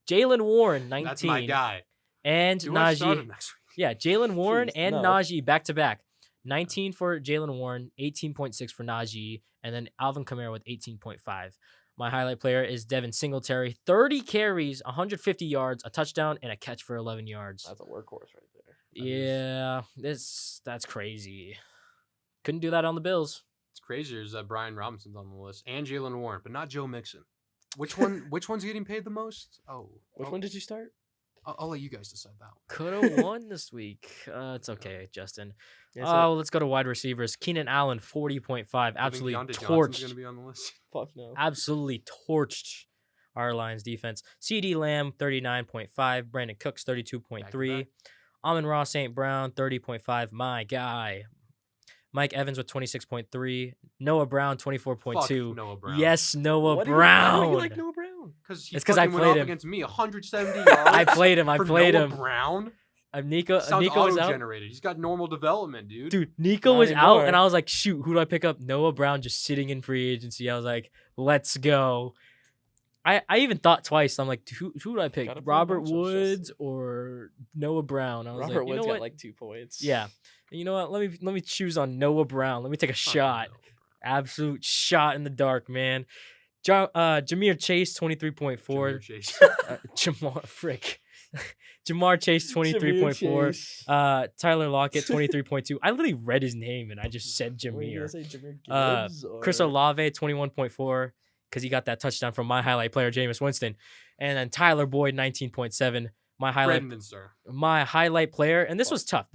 Jalen Warren, 19. That's my guy. And Do I start him Najee. next week? Yeah, Jalen Warren Please, and no. Najee back to back. 19 for Jalen Warren, 18.6 for Najee, and then Alvin Kamara with 18.5. My highlight player is Devin Singletary, 30 carries, 150 yards, a touchdown, and a catch for 11 yards. That's a workhorse right there. Yeah, that's crazy. Couldn't do that on the Bills. It's crazier is that Brian Robinson's on the list and Jalen Warren, but not Joe Mixon. Which one's getting paid the most? Which one did you start? I'll let you guys decide that one. Could have won this week. It's okay, Justin. Yeah, Let's go to wide receivers. Keenan Allen, 40.5. Absolutely Deontay Johnson's torched. gonna be on the list. fuck no. Absolutely torched our Lions defense. CD Lamb, 39.5. Brandon Cooks, 32.3. Back-to-back. Amon-Ra St. Brown, 30.5. My guy. Mike Evans with 26.3. Noah Brown, 24.2. Fuck Noah Brown. Yes, Noah Why do Brown. you like Noah Brown? Because It's 'cause I went played up him. against me, 170 yards. I played him. for played Noah him. Brown. Nico Sounds was out. auto-generated. He's got normal development, dude. Dude, Nico Not was out, anymore. and I was like, shoot, who do I pick up? Noah Brown just sitting in free agency. I was like, let's go. I even thought twice. I'm like, who do I pick? Gotta play Robert matchups, Woods Justin. or Noah Brown? I was Robert like, you Woods know got what? like 2 points. Yeah. You know what? Let me choose on Noah Brown. Let me take a Fucking shot. Noah Brown. Absolute shot in the dark, man. Jameer Chase, 23.4. Ja'Marr Chase. Jamar Chase, 23.4. Chase. Tyler Lockett, 23.2. I literally read his name and I just said What were you gonna Jameer. say, Jahmyr Gibbs, Chris or- Olave, 21.4, because he got that touchdown from my highlight player, Jameis Winston. And then Tyler Boyd, 19.7. My highlight player, and this was tough.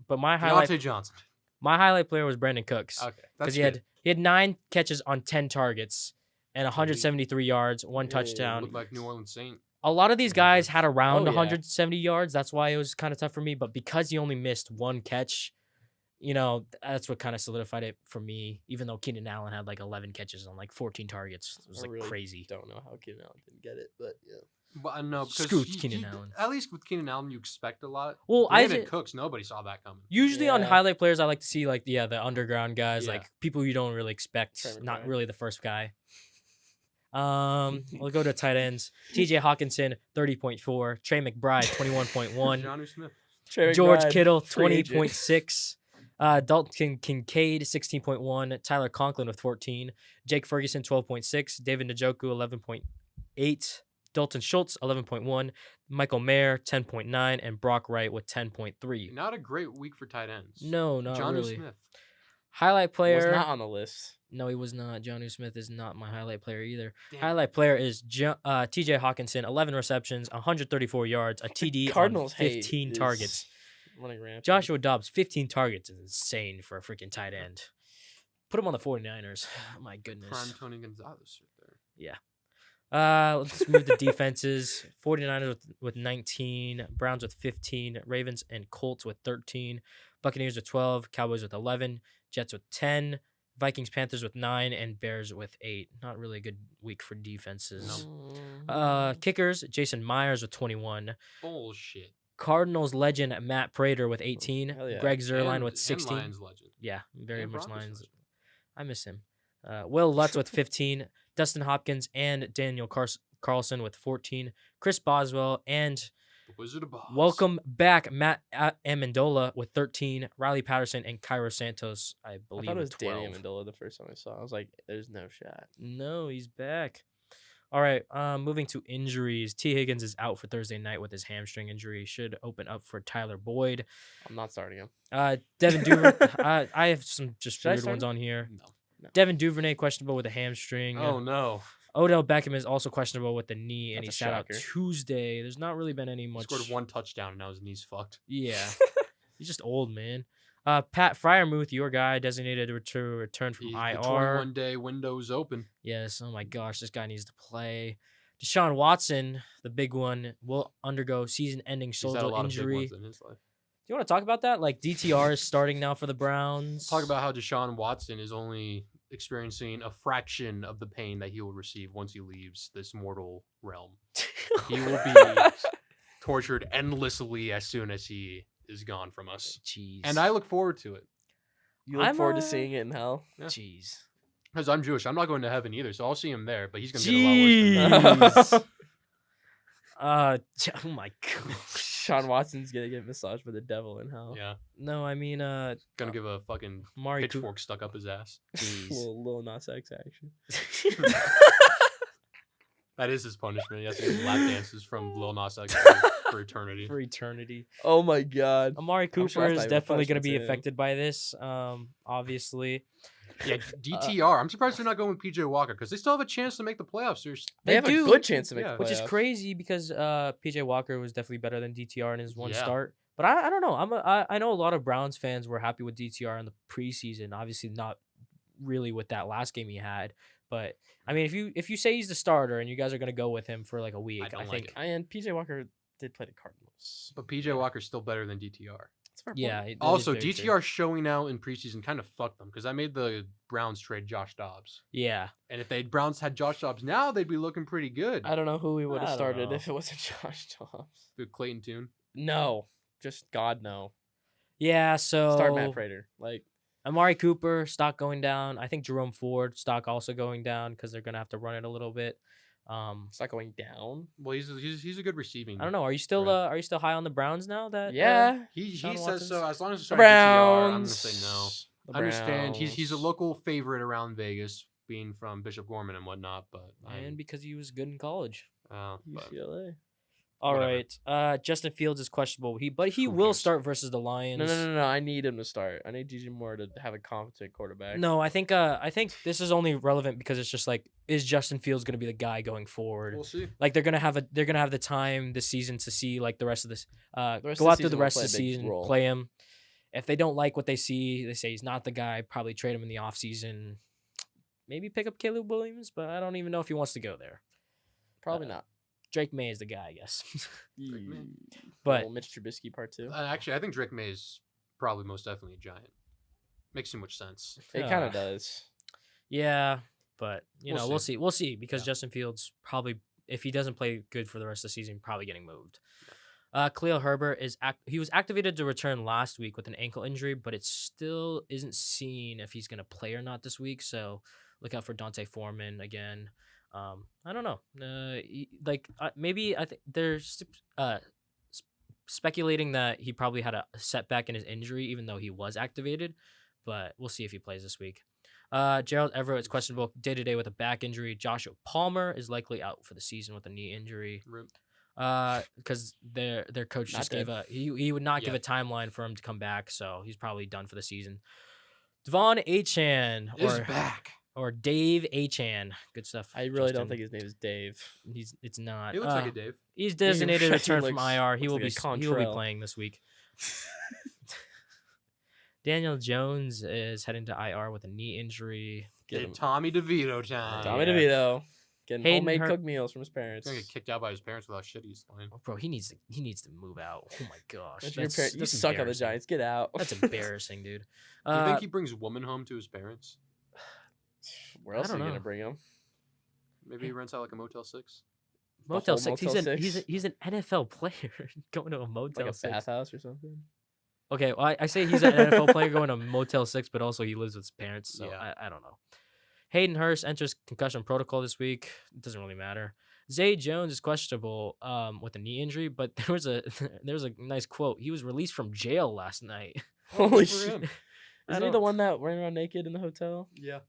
But my Deontay Johnson. highlight player was Brandon Cooks. Okay. Because That's he had 9 catches on 10 targets and 173 yards, 1 Yeah, touchdown. Looked like New Orleans Saint. A lot of these guys had around Oh, yeah. 170 yards. That's why it was kind of tough for me. But because he only missed 1 catch, that's what kind of solidified it for me. Even though Keenan Allen had like 11 catches on like 14 targets, it was I like really crazy. Don't know how Keenan Allen didn't get it, but yeah. But no, because Scoot Keenan Allen. At least with Keenan Allen, you expect a lot. Well, Brandon Cooks, nobody saw that coming. Usually on Yeah. highlight players, I like to see like the underground guys, Yeah. like people you don't really expect, Trevor not Bryan. really the first guy. We'll go to tight ends. T.J. Hawkinson, 30.4. Trey McBride, 21.1. Jonnu Smith. George McBride, Kittle, free agent. 20.6. Dalton Kincaid, 16.1. Tyler Conklin with 14. Jake Ferguson, 12.6. David Njoku, 11.8. Dalton Schultz, 11.1. Michael Mayer, 10.9. And Brock Wright with 10.3. Not a great week for tight ends. No, not Jonnu really. Smith. Highlight player. Was not on the list. No, he was not. Jonnu Smith is not my highlight player either. Damn. Highlight player is T.J. Hawkinson, 11 receptions, 134 yards, a TD Cardinals on 15 hate targets. is running rampant. Joshua Dobbs, 15 targets is insane for a freaking tight end. Put him on the 49ers. My goodness. Prime Tony Gonzalez right there. Let's move the defenses. 49ers with 19, Browns with 15, Ravens and Colts with 13, Buccaneers with 12, Cowboys with 11, Jets with 10, Vikings, Panthers with 9, and Bears with 8. Not really a good week for defenses. Kickers, Jason Myers with 21. Bullshit. Cardinals legend Matt Prater with 18. Hell yeah. Greg Zuerlein And- with 16. And Lions legend. Yeah, very And much Broncos Lions. legend. I miss him. Will Lutz with 15. Dustin Hopkins and Daniel Carlson with 14. Chris Boswell and The Wizard of Oz. welcome back Matt Amendola with 13. Riley Patterson and Cairo Santos, I I believe, thought it with was 12. Danny Amendola the first time I saw. I was like, "There's no shot." No, he's back. All right, moving to injuries. T. Higgins is out for Thursday night with his hamstring injury. Should open up for Tyler Boyd. I'm not starting him. Devin Duvernay. I have some just Should I weird start ones on here. No. Devin Duvernay questionable with a hamstring. Oh, no. Odell Beckham is also questionable with the knee, and That's he a sat out shocker. Tuesday. There's not really been any He much. scored 1 touchdown and now his knee's fucked. Yeah, he's just old, man. Pat Fryermuth, your guy, designated to return from The IR. 21-day window's open. Yes. Oh my gosh, this guy needs to play. Deshaun Watson, the big one, will undergo season-ending He's had a shoulder lot of big injury. ones in his life. Do you want to talk about that? Like DTR is starting now for the Browns. Talk about how Deshaun Watson is only experiencing a fraction of the pain that he will receive once he leaves this mortal realm. He will be tortured endlessly as soon as he is gone from us. Jeez. And I look forward to it. You look I'm, forward to seeing it in hell. Yeah. Jeez. Because I'm Jewish. I'm not going to heaven either, so I'll see him there, but he's going to get a lot worse than that. Jeez. Oh my god. Sean Watson's gonna get massaged by the devil in hell. Yeah. No, I mean, Gonna give a fucking Amari Cooper. pitchfork stuck up his ass. Jeez. Little Nas X action. That is his punishment. He has to give lap dances from Lil Nas X for eternity. For eternity. Oh my god. Amari I'm sure Cooper that's is not even a definitely going to punishment be to him. affected by this. Obviously. Yeah, DTR. I'm surprised they're not going with PJ Walker because they still have a chance to make the playoffs. They have do, a good chance to make yeah. the Which is playoffs. crazy because PJ Walker was definitely better than DTR in his one Yeah. start. But I don't know. I know a lot of Browns fans were happy with DTR in the preseason. Obviously not really with that last game he had. But I mean, if you say he's the starter and you guys are gonna go with him for like a week, don't I like think it. And PJ Walker did play the Cardinals. But PJ Walker's still better than DTR. That's a fair yeah. point. it is Also, very DTR true. showing out in preseason kind of fucked them because I made the Browns trade Josh Dobbs. Yeah. And if Browns had Josh Dobbs now, they'd be looking pretty good. I don't know who we would I have don't started know. if it wasn't Josh Dobbs. With Clayton Tune. No. Just God no. Yeah. So Start Matt Prater. Like Amari Cooper stock going down. I think Jerome Ford stock also going down because they're gonna have to run it a little bit. it's not going down. Well, he's a good receiving. I don't know. Are you still high on the Browns now? That Yeah. He Deshaun says so. Watson's- As long as it's The starting DTR, I'm gonna Browns. say no. The I understand he's a Browns. local favorite around Vegas, being from Bishop Gorman and whatnot, but and because he was good in college. but UCLA. All Whatever. right. Justin Fields is questionable. But he Who will cares? start versus the Lions. No. I need him to start. I need DJ Moore to have a competent quarterback. No, I think this is only relevant because it's just like, is Justin Fields going to be the guy going forward? we'll see. Like they're gonna have the time this season to see like the rest of this. rest Go of the out through the season will rest of play the a big season, role. play him. If they don't like what they see, they say he's not the guy. Probably trade him in the offseason. Maybe pick up Caleb Williams, but I don't even know if he wants to go there. Probably not. Drake May is the guy, I guess. Drake May. But Little Mitch Trubisky part 2. Actually, I think Drake May is probably most definitely a giant. Makes too much sense. It kind of does. yeah, but We'll we'll see. see. We'll see because Yeah. Justin Fields probably, if he doesn't play good for the rest of the season, probably getting moved. Khalil Herbert he was activated to return last week with an ankle injury, but it still isn't seen if he's gonna play or not this week. So look out for Dante Foreman again. I don't know. Maybe I think they're speculating that he probably had a setback in his injury, even though he was activated. But we'll see if he plays this week. Gerald Everett is questionable day to day with a back injury. Joshua Palmer is likely out for the season with a knee injury. Rip. Because their coach Not just gave dead. he would not give Yeah. a timeline for him to come back, so he's probably done for the season. Devon Achan Is back. or Dave Achan, good stuff. I really Justin. don't think his name is Dave. It's not. He looks like a Dave. He's designated really return from looks- IR. He will looks be like a he will be Contrail. playing this week. Daniel Jones is heading to IR with a knee injury. Get him. Tommy DeVito time. Tommy Yeah. DeVito. Getting Hayden homemade Hur- cooked meals from his parents. He's gonna get kicked out by his parents with how shit he's playing. Oh, bro, he needs to move out. Oh my gosh, That's your parent. You suck on the embarrassing. Giants. Get out. That's embarrassing, dude. Do you think he brings woman home to his parents? Where else I are you don't gonna know. bring him? Maybe he rents out like a Motel 6. Motel whole 6. Motel He's an NFL player going to a Like Motel a 6. bathhouse or something. Okay, well, I say he's an NFL player going to Motel 6, but also he lives with his parents, so Yeah. I don't know. Hayden Hurst enters concussion protocol this week. It doesn't really matter. Zay Jones is questionable with a knee injury, but there was a nice quote. He was released from jail last night. Holy for shit! him. I Isn't he don't- the one that ran around naked in the hotel? Yeah.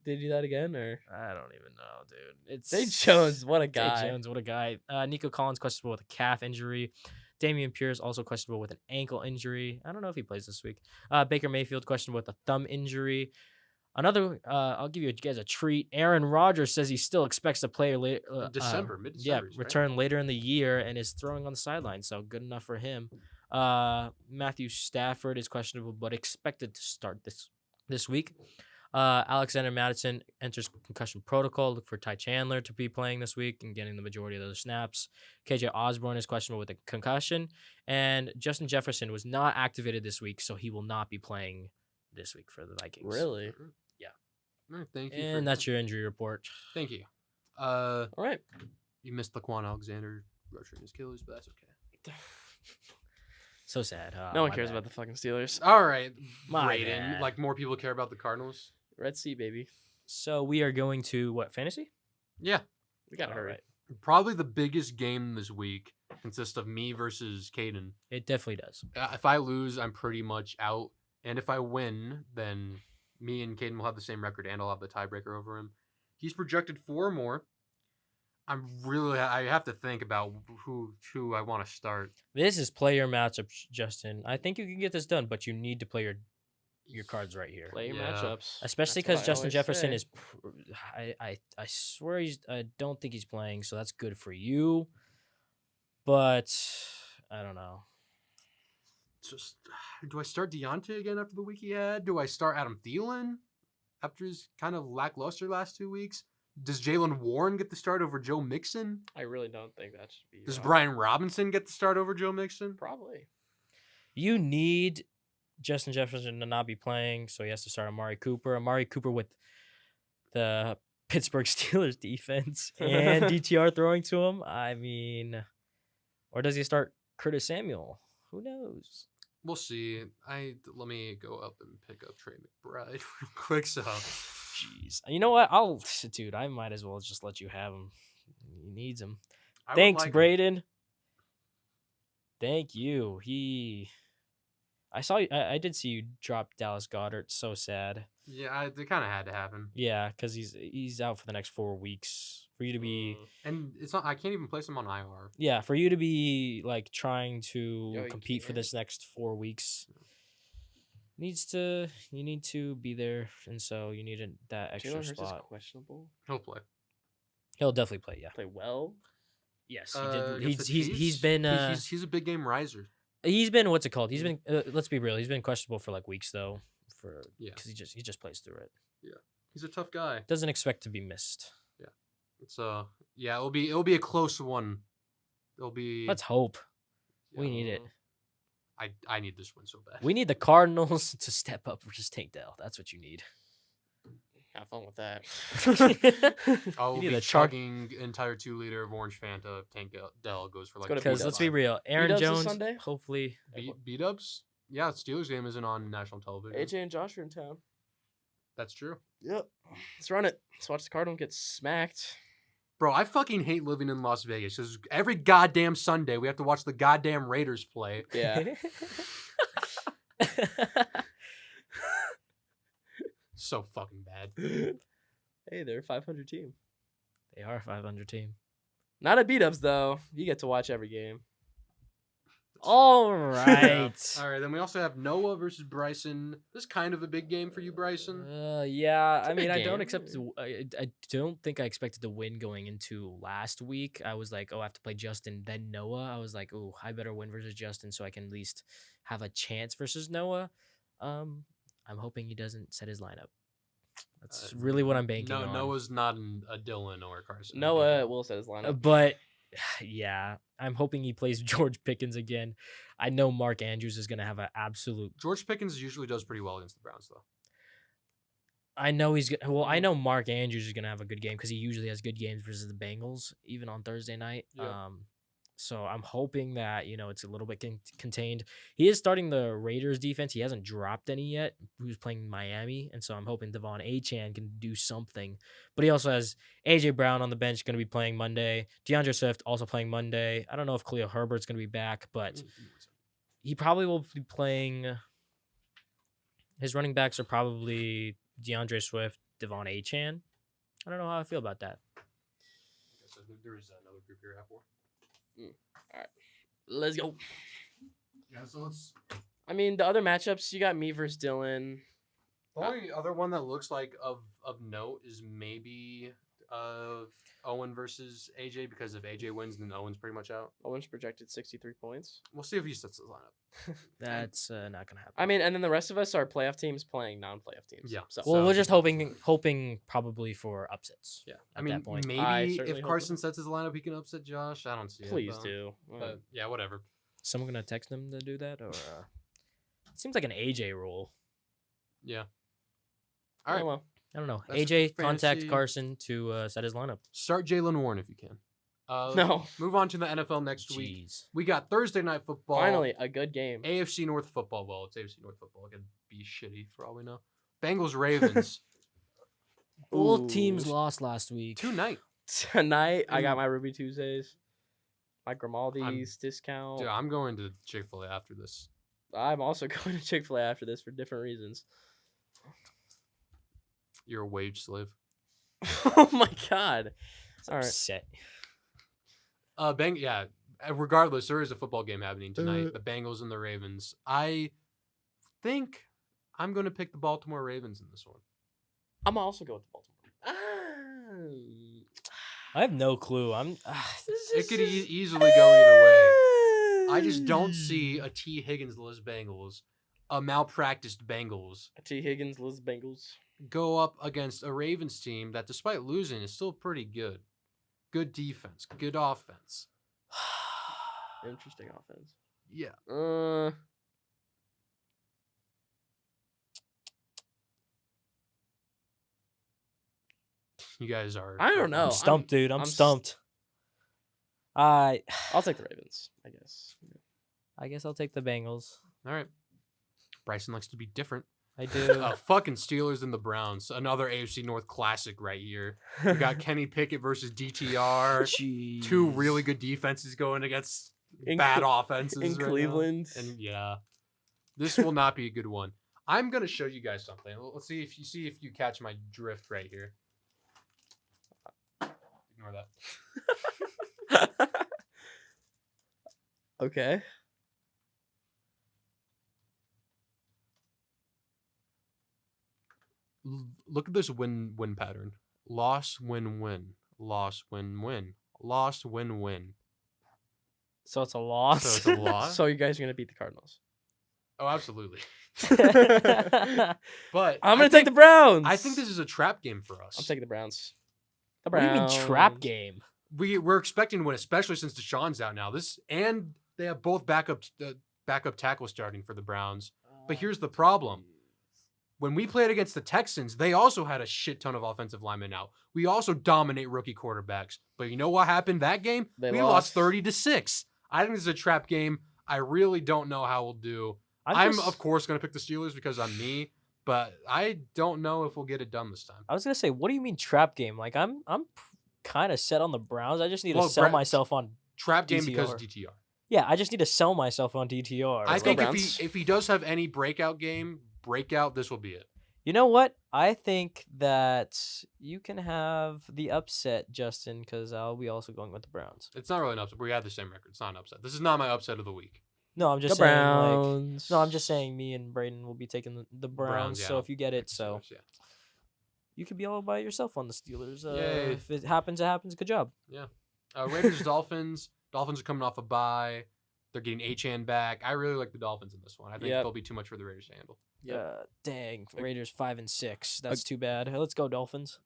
Did he do that again or? I don't even know, dude. It's Zay Jones, what a Zay guy. Jones, what a guy. Nico Collins questionable with a calf injury. Damian Pierce also questionable with an ankle injury. I don't know if he plays this week. Baker Mayfield questionable with a thumb injury. Another, I'll give you guys a treat. Aaron Rodgers says he still expects to play later. December, Yeah, mid-December. he's right. return later in the year and is throwing on the sideline. So good enough for him. Matthew Stafford is questionable but expected to start this week. Alexander Madison enters concussion protocol. Look for Ty Chandler to be playing this week and getting the majority of those snaps. KJ Osborne is questionable with a concussion. And Justin Jefferson was not activated this week, so he will not be playing this week for the Vikings. Really? Yeah. All right, thank you. And that's your injury report. Thank you. All right. You missed Laquan Alexander rupturing his Achilles, but that's okay. So sad. No one cares about the fucking Steelers. All right, My Braeden. bad. Like more people care about the Cardinals. Red Sea, baby. So we are going to what, fantasy? Yeah, We gotta All hurry. right. probably the biggest game this week consists of me versus Caden. It definitely does. If I lose, I'm pretty much out, and if I win, then me and Caden will have the same record, and I'll have the tiebreaker over him. He's projected 4 more. I have to think about who I want to start. This is player matchup, Justin. I think you can get this done, but you need to play your cards right here. Play your Yeah. matchups. Especially That's what because I Justin always Jefferson say. is, I swear I don't think he's playing, so that's good for you. But I don't know. Just do I start Deontay again after the week he had? Do I start Adam Thielen after his kind of lackluster last 2 weeks? Does Jalen Warren get the start over Joe Mixon? I really don't think that should be. Does wrong. Brian Robinson get the start over Joe Mixon? Probably. You need Justin Jefferson to not be playing, so he has to start Amari Cooper. Amari Cooper with the Pittsburgh Steelers defense and DTR throwing to him. I mean, or does he start Curtis Samuel? Who knows? We'll see. Let me go up and pick up Trey McBride real quick. So, Jeez. You know what? Dude, I might as well just let you have him. He needs him. I would Thanks, like him. Braeden. Thank you. I did see you drop Dallas Goedert. So sad. Yeah, it kind of had to happen. Yeah, because he's out for the next 4 weeks. For you to be And it's not. I can't even place him on IR. for you to be like trying to Yo, you compete for can't. this next 4 weeks. You need to be there, and so you need that extra Jalen Hurts is spot. questionable. He'll play. He'll definitely play. Yeah. Play well. Yes, he did. Against the He's Chiefs, been he's a big game riser. he's been what's it called? He's been let's be real. He's been questionable for like weeks though. Yeah. Because he just plays through it. He's a tough guy. Doesn't expect to be missed. It's it'll be a close one. It'll be. Let's hope. We need it. I need this one so bad. We need the Cardinals to step up versus Tank Dell. That's what you need. Have fun with that. I'll need be a char- chugging entire 2-liter of orange Fanta if Tank Dell goes for like. go to Because B-Dubs. let's be real, Aaron B-Dubs this Jones. Sunday? Hopefully, B-Dubs? Yeah, Steelers game isn't on national television. AJ and Josh are in town. That's true. Yep. Let's run it. Let's watch the Cardinals get smacked. Bro, I fucking hate living in Las Vegas. 'Cause every goddamn Sunday we have to watch the goddamn Raiders play. Yeah. So fucking bad. Hey, they're a 500 team. they are a 500 team. Not at B-Dubs, though. You get to watch every game. All Yeah. right. All right, then we also have Noah versus Bryson. This is kind of a big game for you, Bryson. Yeah. It's a I mean, big I don't game. accept. I don't think I expected to win going into last week. I was like, oh, I have to play Justin, then Noah. I was like, oh, I better win versus Justin so I can at least have a chance versus Noah. I'm hoping he doesn't set his lineup. That's really what I'm banking on. Noah's not a Dylan or a Carson. Noah will set his lineup. But yeah, I'm hoping he plays George Pickens again. I know Mark Andrews is going to have an absolute. George Pickens usually does pretty well against the Browns, though. I know he's good. Well, I know Mark Andrews is going to have a good game because he usually has good games versus the Bengals, even on Thursday night. Yeah. So I'm hoping that, it's a little bit contained. He is starting the Raiders defense. He hasn't dropped any yet. Who's playing Miami. And so I'm hoping Devon Achane can do something. But he also has A.J. Brown on the bench going to be playing Monday. DeAndre Swift also playing Monday. I don't know if Khalil Herbert's going to be back, but he probably will be playing. His running backs are probably DeAndre Swift, Devon Achane. I don't know how I feel about that. So there is another group here at 4. All right. Let's go. Yeah, so let's. I mean, the other matchups, you got me versus Dylan. The only other one that looks like of note is maybe of Owen versus AJ because if AJ wins, then Owen's pretty much out. Owen's projected 63 points. We'll see if he sets the lineup. That's not gonna happen. I mean, and then the rest of us are playoff teams playing non-playoff teams. Yeah. So, Well, So- we're just hoping probably for upsets. Yeah, I at mean, that point. I maybe certainly if hope Carson so. sets his lineup, he can upset Josh. I don't see please it. do. But yeah, whatever. Someone gonna text him to do that, or it seems like an AJ rule. Yeah. All right. Well, I don't know. That's it AJ for contact fantasy. Carson to set his lineup. Start Jalen Warren if you can. no. Move on to the NFL next week. Jeez. We got Thursday night football. Finally, a good game. AFC North football. Well, it's AFC North football. It could be shitty for all we know. Bengals Ravens Both teams Ooh. lost last week. tonight. Tonight, I got my Ruby Tuesdays. My Grimaldi's I'm- discount. Dude, I'm going to Chick-fil-A after this. I'm also going to Chick-fil-A after this for different reasons. You're a wage slave. Oh my god. All right. Upset. Yeah. Regardless, there is a football game happening tonight. The Bengals and the Ravens. I think I'm going to pick the Baltimore Ravens in this one. I'm also going to Baltimore. I have no clue. I'm. It could easily go either way. I just don't see a T. Higgins-less Bengals, a malpracticed Bengals, T. Higgins, Liz Bengals. go up against a Ravens team that, despite losing, is still pretty good. Good defense, good offense. Interesting offense. Yeah. You guys are. I don't know. I'm stumped, dude. I'm I'm s- stumped. I I'll take the Ravens, I guess. guess I'll take the Bengals. All right. Bryson likes to be different. I do. Fucking Steelers and the Browns. Another AFC North classic right here. We got Kenny Pickett versus DTR. Jeez. Two really good defenses going against In bad Cle- offenses in right now. Cleveland. And yeah, this will not be a good one. I'm gonna show you guys something. Let's see if you catch my drift right here. Ignore that. Okay. Look at this win pattern. Loss, win, win. Loss, win, win. Loss, win, win. So it's a loss. So it's a loss. So you guys are gonna beat the Cardinals. Oh, absolutely. What But I'm gonna take the Browns. I think this is a trap game for us. I'm taking the Browns. The do you mean trap Browns. game? We're expecting to win, especially since Deshaun's out now. And they have both backup tackles starting for the Browns. But here's the problem. When we played against the Texans, they also had a shit ton of offensive linemen out. We also dominate rookie quarterbacks. But you know what happened that game? They we lost 30-6. I think this is a trap game. I really don't know how we'll do. I'm of course going to pick the Steelers because I'm me. But I don't know if we'll get it done this time. I was gonna say, what do you mean trap game? Like I'm kind of set on the Browns. I just need to Well, sell myself on. Trap game because DTR. DTR. Yeah, I just need to sell myself on DTR. I Let's go think Browns. if he does have any breakout, this will be it. You know what? I think that you can have the upset, Justin, because I'll be also going with the Browns. It's not really an upset. We have the same record. It's not an upset. This is not my upset of the week. No, I'm just The saying. Browns. No, I'm just saying. Me and Braeden will be taking the Browns. yeah. So if you get it, so Yeah. you could be all by yourself on the Steelers. Yay. If it happens, it happens. Good job. Raiders, Dolphins. Dolphins are coming off a bye. They're getting Achane back. I really like the Dolphins in this one. I think Yep. they'll be too much for the Raiders to handle. Dang, Raiders 5-6. That's too bad. Let's go Dolphins.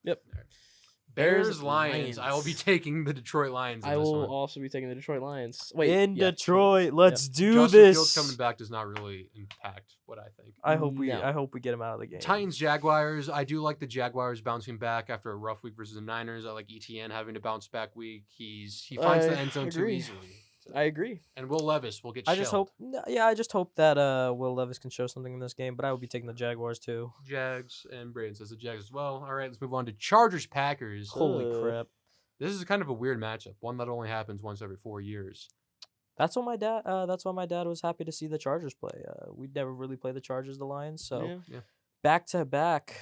Bears, Lions. I will be taking the Detroit Lions in I this will one. also be taking the Detroit Lions. Wait, In yeah, Detroit, let's do Justin this. Fields coming back does not really impact what I think. I hope we. No. I hope we get him out of the game. Titans, Jaguars. I do like the Jaguars bouncing back after a rough week versus the Niners. I like ETN having a bounce back week. He finds the I end zone too agree. easily. I agree. And Will Levis will get I just shelled. hope. Yeah, I just hope that Will Levis can show something in this game. But I will be taking the Jaguars too. Jags, and Braeden says the Jags as well. All right, let's move on to Chargers, Packers. Holy Uh, crap! This is kind of a weird matchup, one that only happens once every 4 years. That's what my dad. That's why my dad was happy to see the Chargers play. We never really play the Chargers, the Lions. So Yeah. back to back,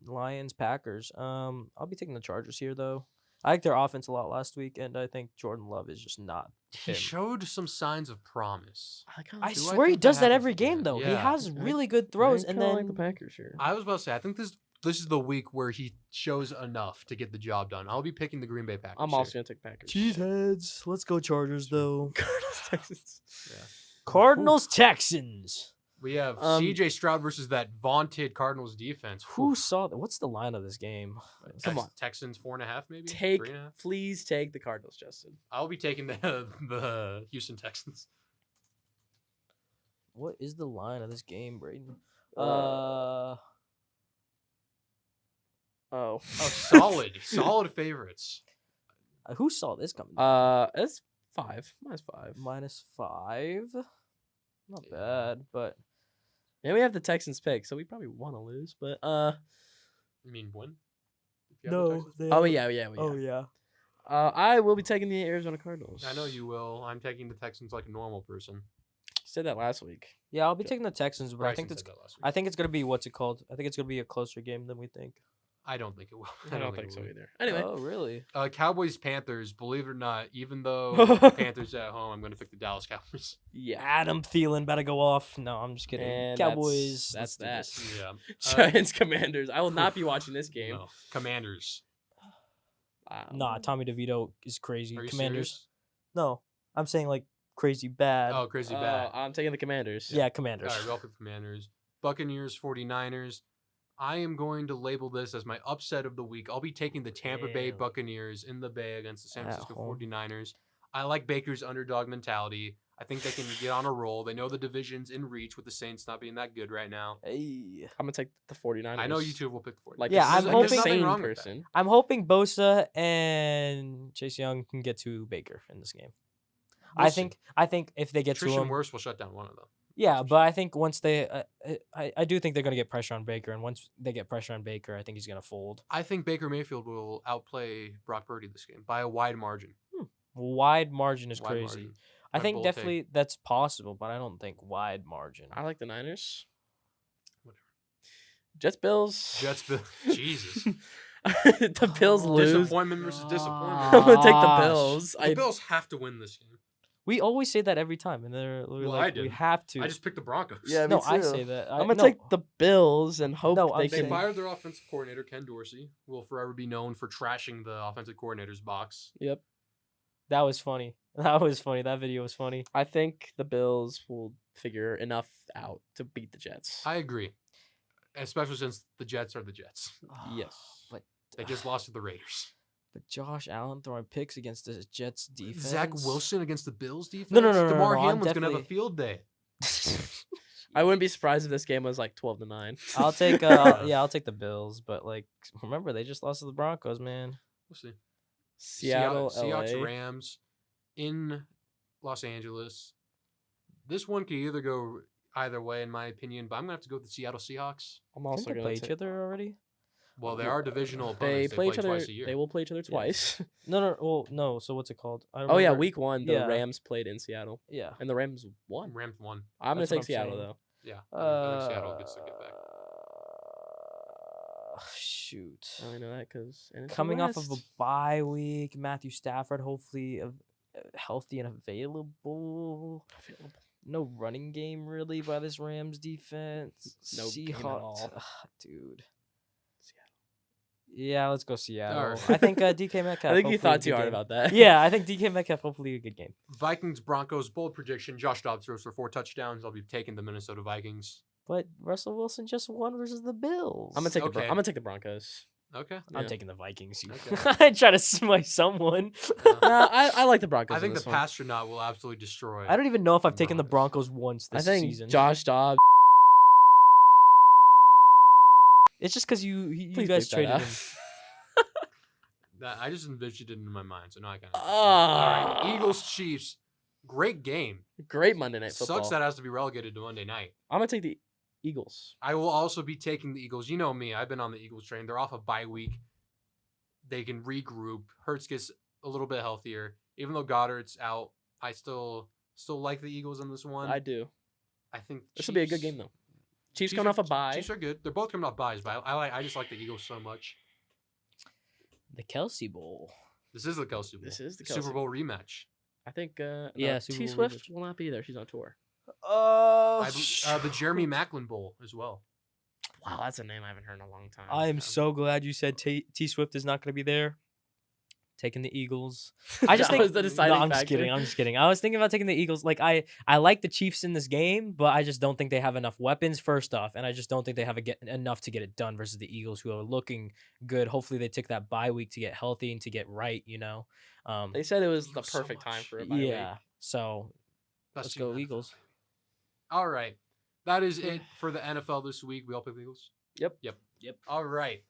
Lions, Packers. I'll be taking the Chargers here though. I like their offense a lot last week, and I think Jordan Love is just not. He him. showed some signs of promise. I Do I swear he think that does that happens every again? game though. He Yeah. has really good throws, I and kinda then like the Packers here. I was about to say, I think this this is the week where he shows enough to get the job done. I'll be picking the Green Bay Packers. I'm also gonna take Packers. Cheeseheads. Let's go Chargers though. Cardinals, Texans. Yeah. Cardinals Texans. We have C.J. Stroud versus that vaunted Cardinals defense. Who saw that? What's the line of this game? Come on. Texans 4.5 maybe. 3.5? Please take the Cardinals, Justin. I'll be taking the Houston Texans. What is the line of this game, Braeden? Oh, Solid favorites. Who saw this coming? it's 5 -5. -5. Not Yeah. bad, but And we have the Texans pick, so we probably want to lose. But You mean win? If you have the Texans? oh yeah. yeah. I will be taking the Arizona Cardinals. I know you will. I'm taking the Texans like a normal person. Said that last week. Yeah, I'll be taking the Texans, but I Bryson think said that last week. I think it's gonna be what's it called? I think it's gonna be a closer game than we think. I don't think it will. I don't think it so will. either. Anyway, Oh, really? Cowboys Panthers. Believe it or not, even though the Panthers at home, I'm going to pick the Dallas Cowboys. yeah. Adam Thielen better go off. No, I'm just kidding. And Cowboys. that's let's do that. this. Yeah. Giants Commanders. I will not be watching this game. No. Commanders. Nah, Tommy DeVito is crazy. Are you Commanders. serious? No, I'm saying like crazy bad. Oh, crazy bad. I'm taking the Commanders. yeah, All Commanders. right, we'll pick Commanders. Buccaneers, 49ers. I am going to label this as my upset of the week. I'll be taking the Tampa Bay Damn. Buccaneers in the Bay against the San At Francisco home. 49ers. I like Baker's underdog mentality. I think they can get on a roll. They know the division's in reach with the Saints not being that good right now. Hey. I'm gonna take the 49ers. I know you two will pick the 49ers. Like, Yeah, this is I'm like a hoping- sane wrong with that. person. I'm hoping Bosa and Chase Young can get to Baker in this game. We'll I see. think if they get to Tristan him, Wirfs will shut down one of them. yeah. But I think once they, I do think they're gonna get pressure on Baker, and once they get pressure on Baker, I think he's gonna fold. I think Baker Mayfield will outplay Brock Purdy this game by a wide margin. Wide margin is Wide crazy. margin. I My think bold take. definitely that's possible, but I don't think wide margin. I like the Niners. Whatever. Jets Bills. Jets, Jesus. The Bills lose. Disappointment versus disappointment. I'm gonna take the Gosh. Bills. The Bills have to win this game. We always say that every time, and we're Well, I like, we didn't. have to. I just picked the Broncos. Yeah, no, me I too. say that. I'm gonna no, take the Bills and hope No, they I'm They saying- can. fired their offensive coordinator, Ken Dorsey. Will forever be known for trashing the offensive coordinator's box. Yep. That was funny. That was funny. That video was funny. I think the Bills will figure enough out to beat the Jets. I agree. Especially since the Jets are the Jets. Yes. But They just lost to the Raiders. but Josh Allen throwing picks against the Jets defense. Zach Wilson against the Bills defense? No, DeMar I'm Hamlin's going to have a definitely- field day. I wouldn't be surprised if this game was like 12-9. I'll take I'll take the Bills, but like remember they just lost to the Broncos, man. We'll see. Seattle, Seahawks, LA. Rams in Los Angeles. This one could either go either way, in my opinion, but I'm going to have to go with the Seattle Seahawks. I'm Didn't also they going play to each other already? Well, they are divisional They opponents. play each other twice a year. They will play each other twice. No. Well, no. So what's it called? I Oh yeah, remember- week 1 the Yeah. Rams played in Seattle Yeah. and the Rams won. Rams won. I'm going That's to what take I'm Seattle saying. though. Yeah. I think Seattle gets to get back. Shoot. I only know that cuz Coming off of a bye week, Matthew Stafford hopefully healthy and available. No running game really by this Rams defense. No game at all. Dude. Yeah, let's go Seattle. Alright. I think DK Metcalf. I think you hopefully thought a too good hard game. about that. Yeah, I think DK Metcalf hopefully a good game. Vikings, Broncos, bold prediction. Josh Dobbs throws for 4 touchdowns. I'll be taking the Minnesota Vikings. But Russell Wilson just won versus the Bills. I'm going to take Okay. I'm going to take the Broncos. Okay. I'm Yeah. taking the Vikings. Okay. I try to smite someone. Uh, No, I like the Broncos. I think in the this one. Pastronaut will absolutely destroy. I don't even know if I've taken the Broncos. Broncos once I this think season. Josh Dobbs. It's just because you Please guys bleep that traded out. him. I just envisioned it in my mind, so now I kind of. Ah. All right, Eagles, Chiefs. Great game. Great Monday Night Football. Sucks that has to be relegated to Monday night. I'm going to take the Eagles. I will also be taking the Eagles. You know me. I've been on the Eagles train. They're off a bye week. They can regroup. Hurts gets a little bit healthier. Even though Goddard's out, I still like the Eagles in this one. I do. I think This will be a good Chiefs- game though. Chiefs coming off a bye. Chiefs are good. They're both coming off buys, but I just like the Eagles so much. The Kelsey Bowl. This is the Kelsey Bowl. This is the Super Kelsey Bowl rematch. I think Yeah, Super T Bowl Swift rematch. will not be there. She's on tour. Oh, The Jeremy Maclin Bowl as well. Wow, that's a name I haven't heard in a long time. I am so glad you said T Swift is not going to be there. Taking the Eagles. I just That think was the deciding I'm just factor. kidding. I'm just kidding. I was thinking about taking the Eagles. Like I like the Chiefs in this game, but I just don't think they have enough weapons first off, and I just don't think they have enough to get it done versus the Eagles, who are looking good. Hopefully, they took that bye week to get healthy and to get right. They said it was the Eagles so perfect time much. for a bye week. Yeah. So Best let's team in go the NFL. Eagles. All right. That is it for the NFL this week. We all pick the Eagles? Yep. All right.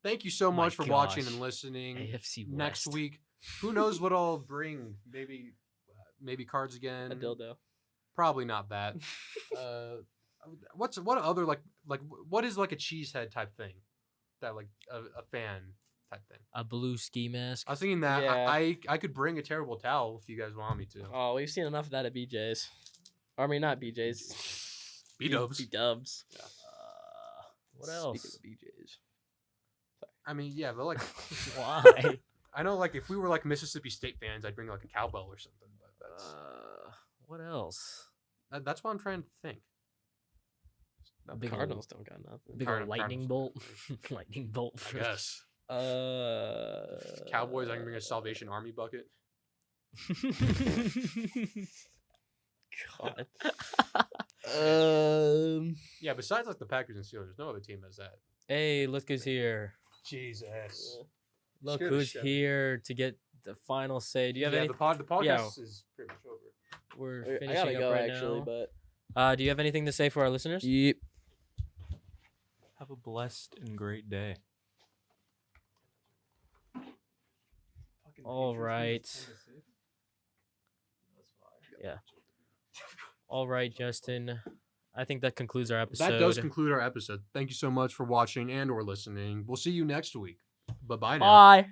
Thank you so My much for watching gosh. and listening. AFC Next West. week, who knows what I'll bring? Maybe cards again. A dildo. Probably not that. What other what is like a cheesehead type thing? That like a fan type thing. A blue ski mask. I was thinking that Yeah. I could bring a terrible towel if you guys want me to. Oh, we've seen enough of that at BJ's. I mean, not BJ's. B-dubs. B-dubs. Yeah. What else? Speaking of BJ's. I mean, yeah, but like Why? I know like if we were like Mississippi State fans, I'd bring like a cowbell or something. But What else? that's what I'm trying to think. The Big Cardinals don't got nothing. Big old lightning bolt. Cardinals. Lightning bolt. I guess. Cowboys, I can bring a Salvation Army bucket. God. Yeah, besides like the Packers and Steelers, no other team has that. Hey, look who's here. Jesus. Look Scared the who's shit out of me. here to get the final say. Do you have Yeah, any? the podcast Yeah. is pretty much over. We're I finishing gotta up go right actually, now. but Do you have anything to say for our listeners? yep. Have a blessed and great day. All right. Yeah. All right, Justin. I think that concludes our episode. That does conclude our episode. Thank you so much for watching and or listening. We'll see you next week. Bye-bye now. Bye.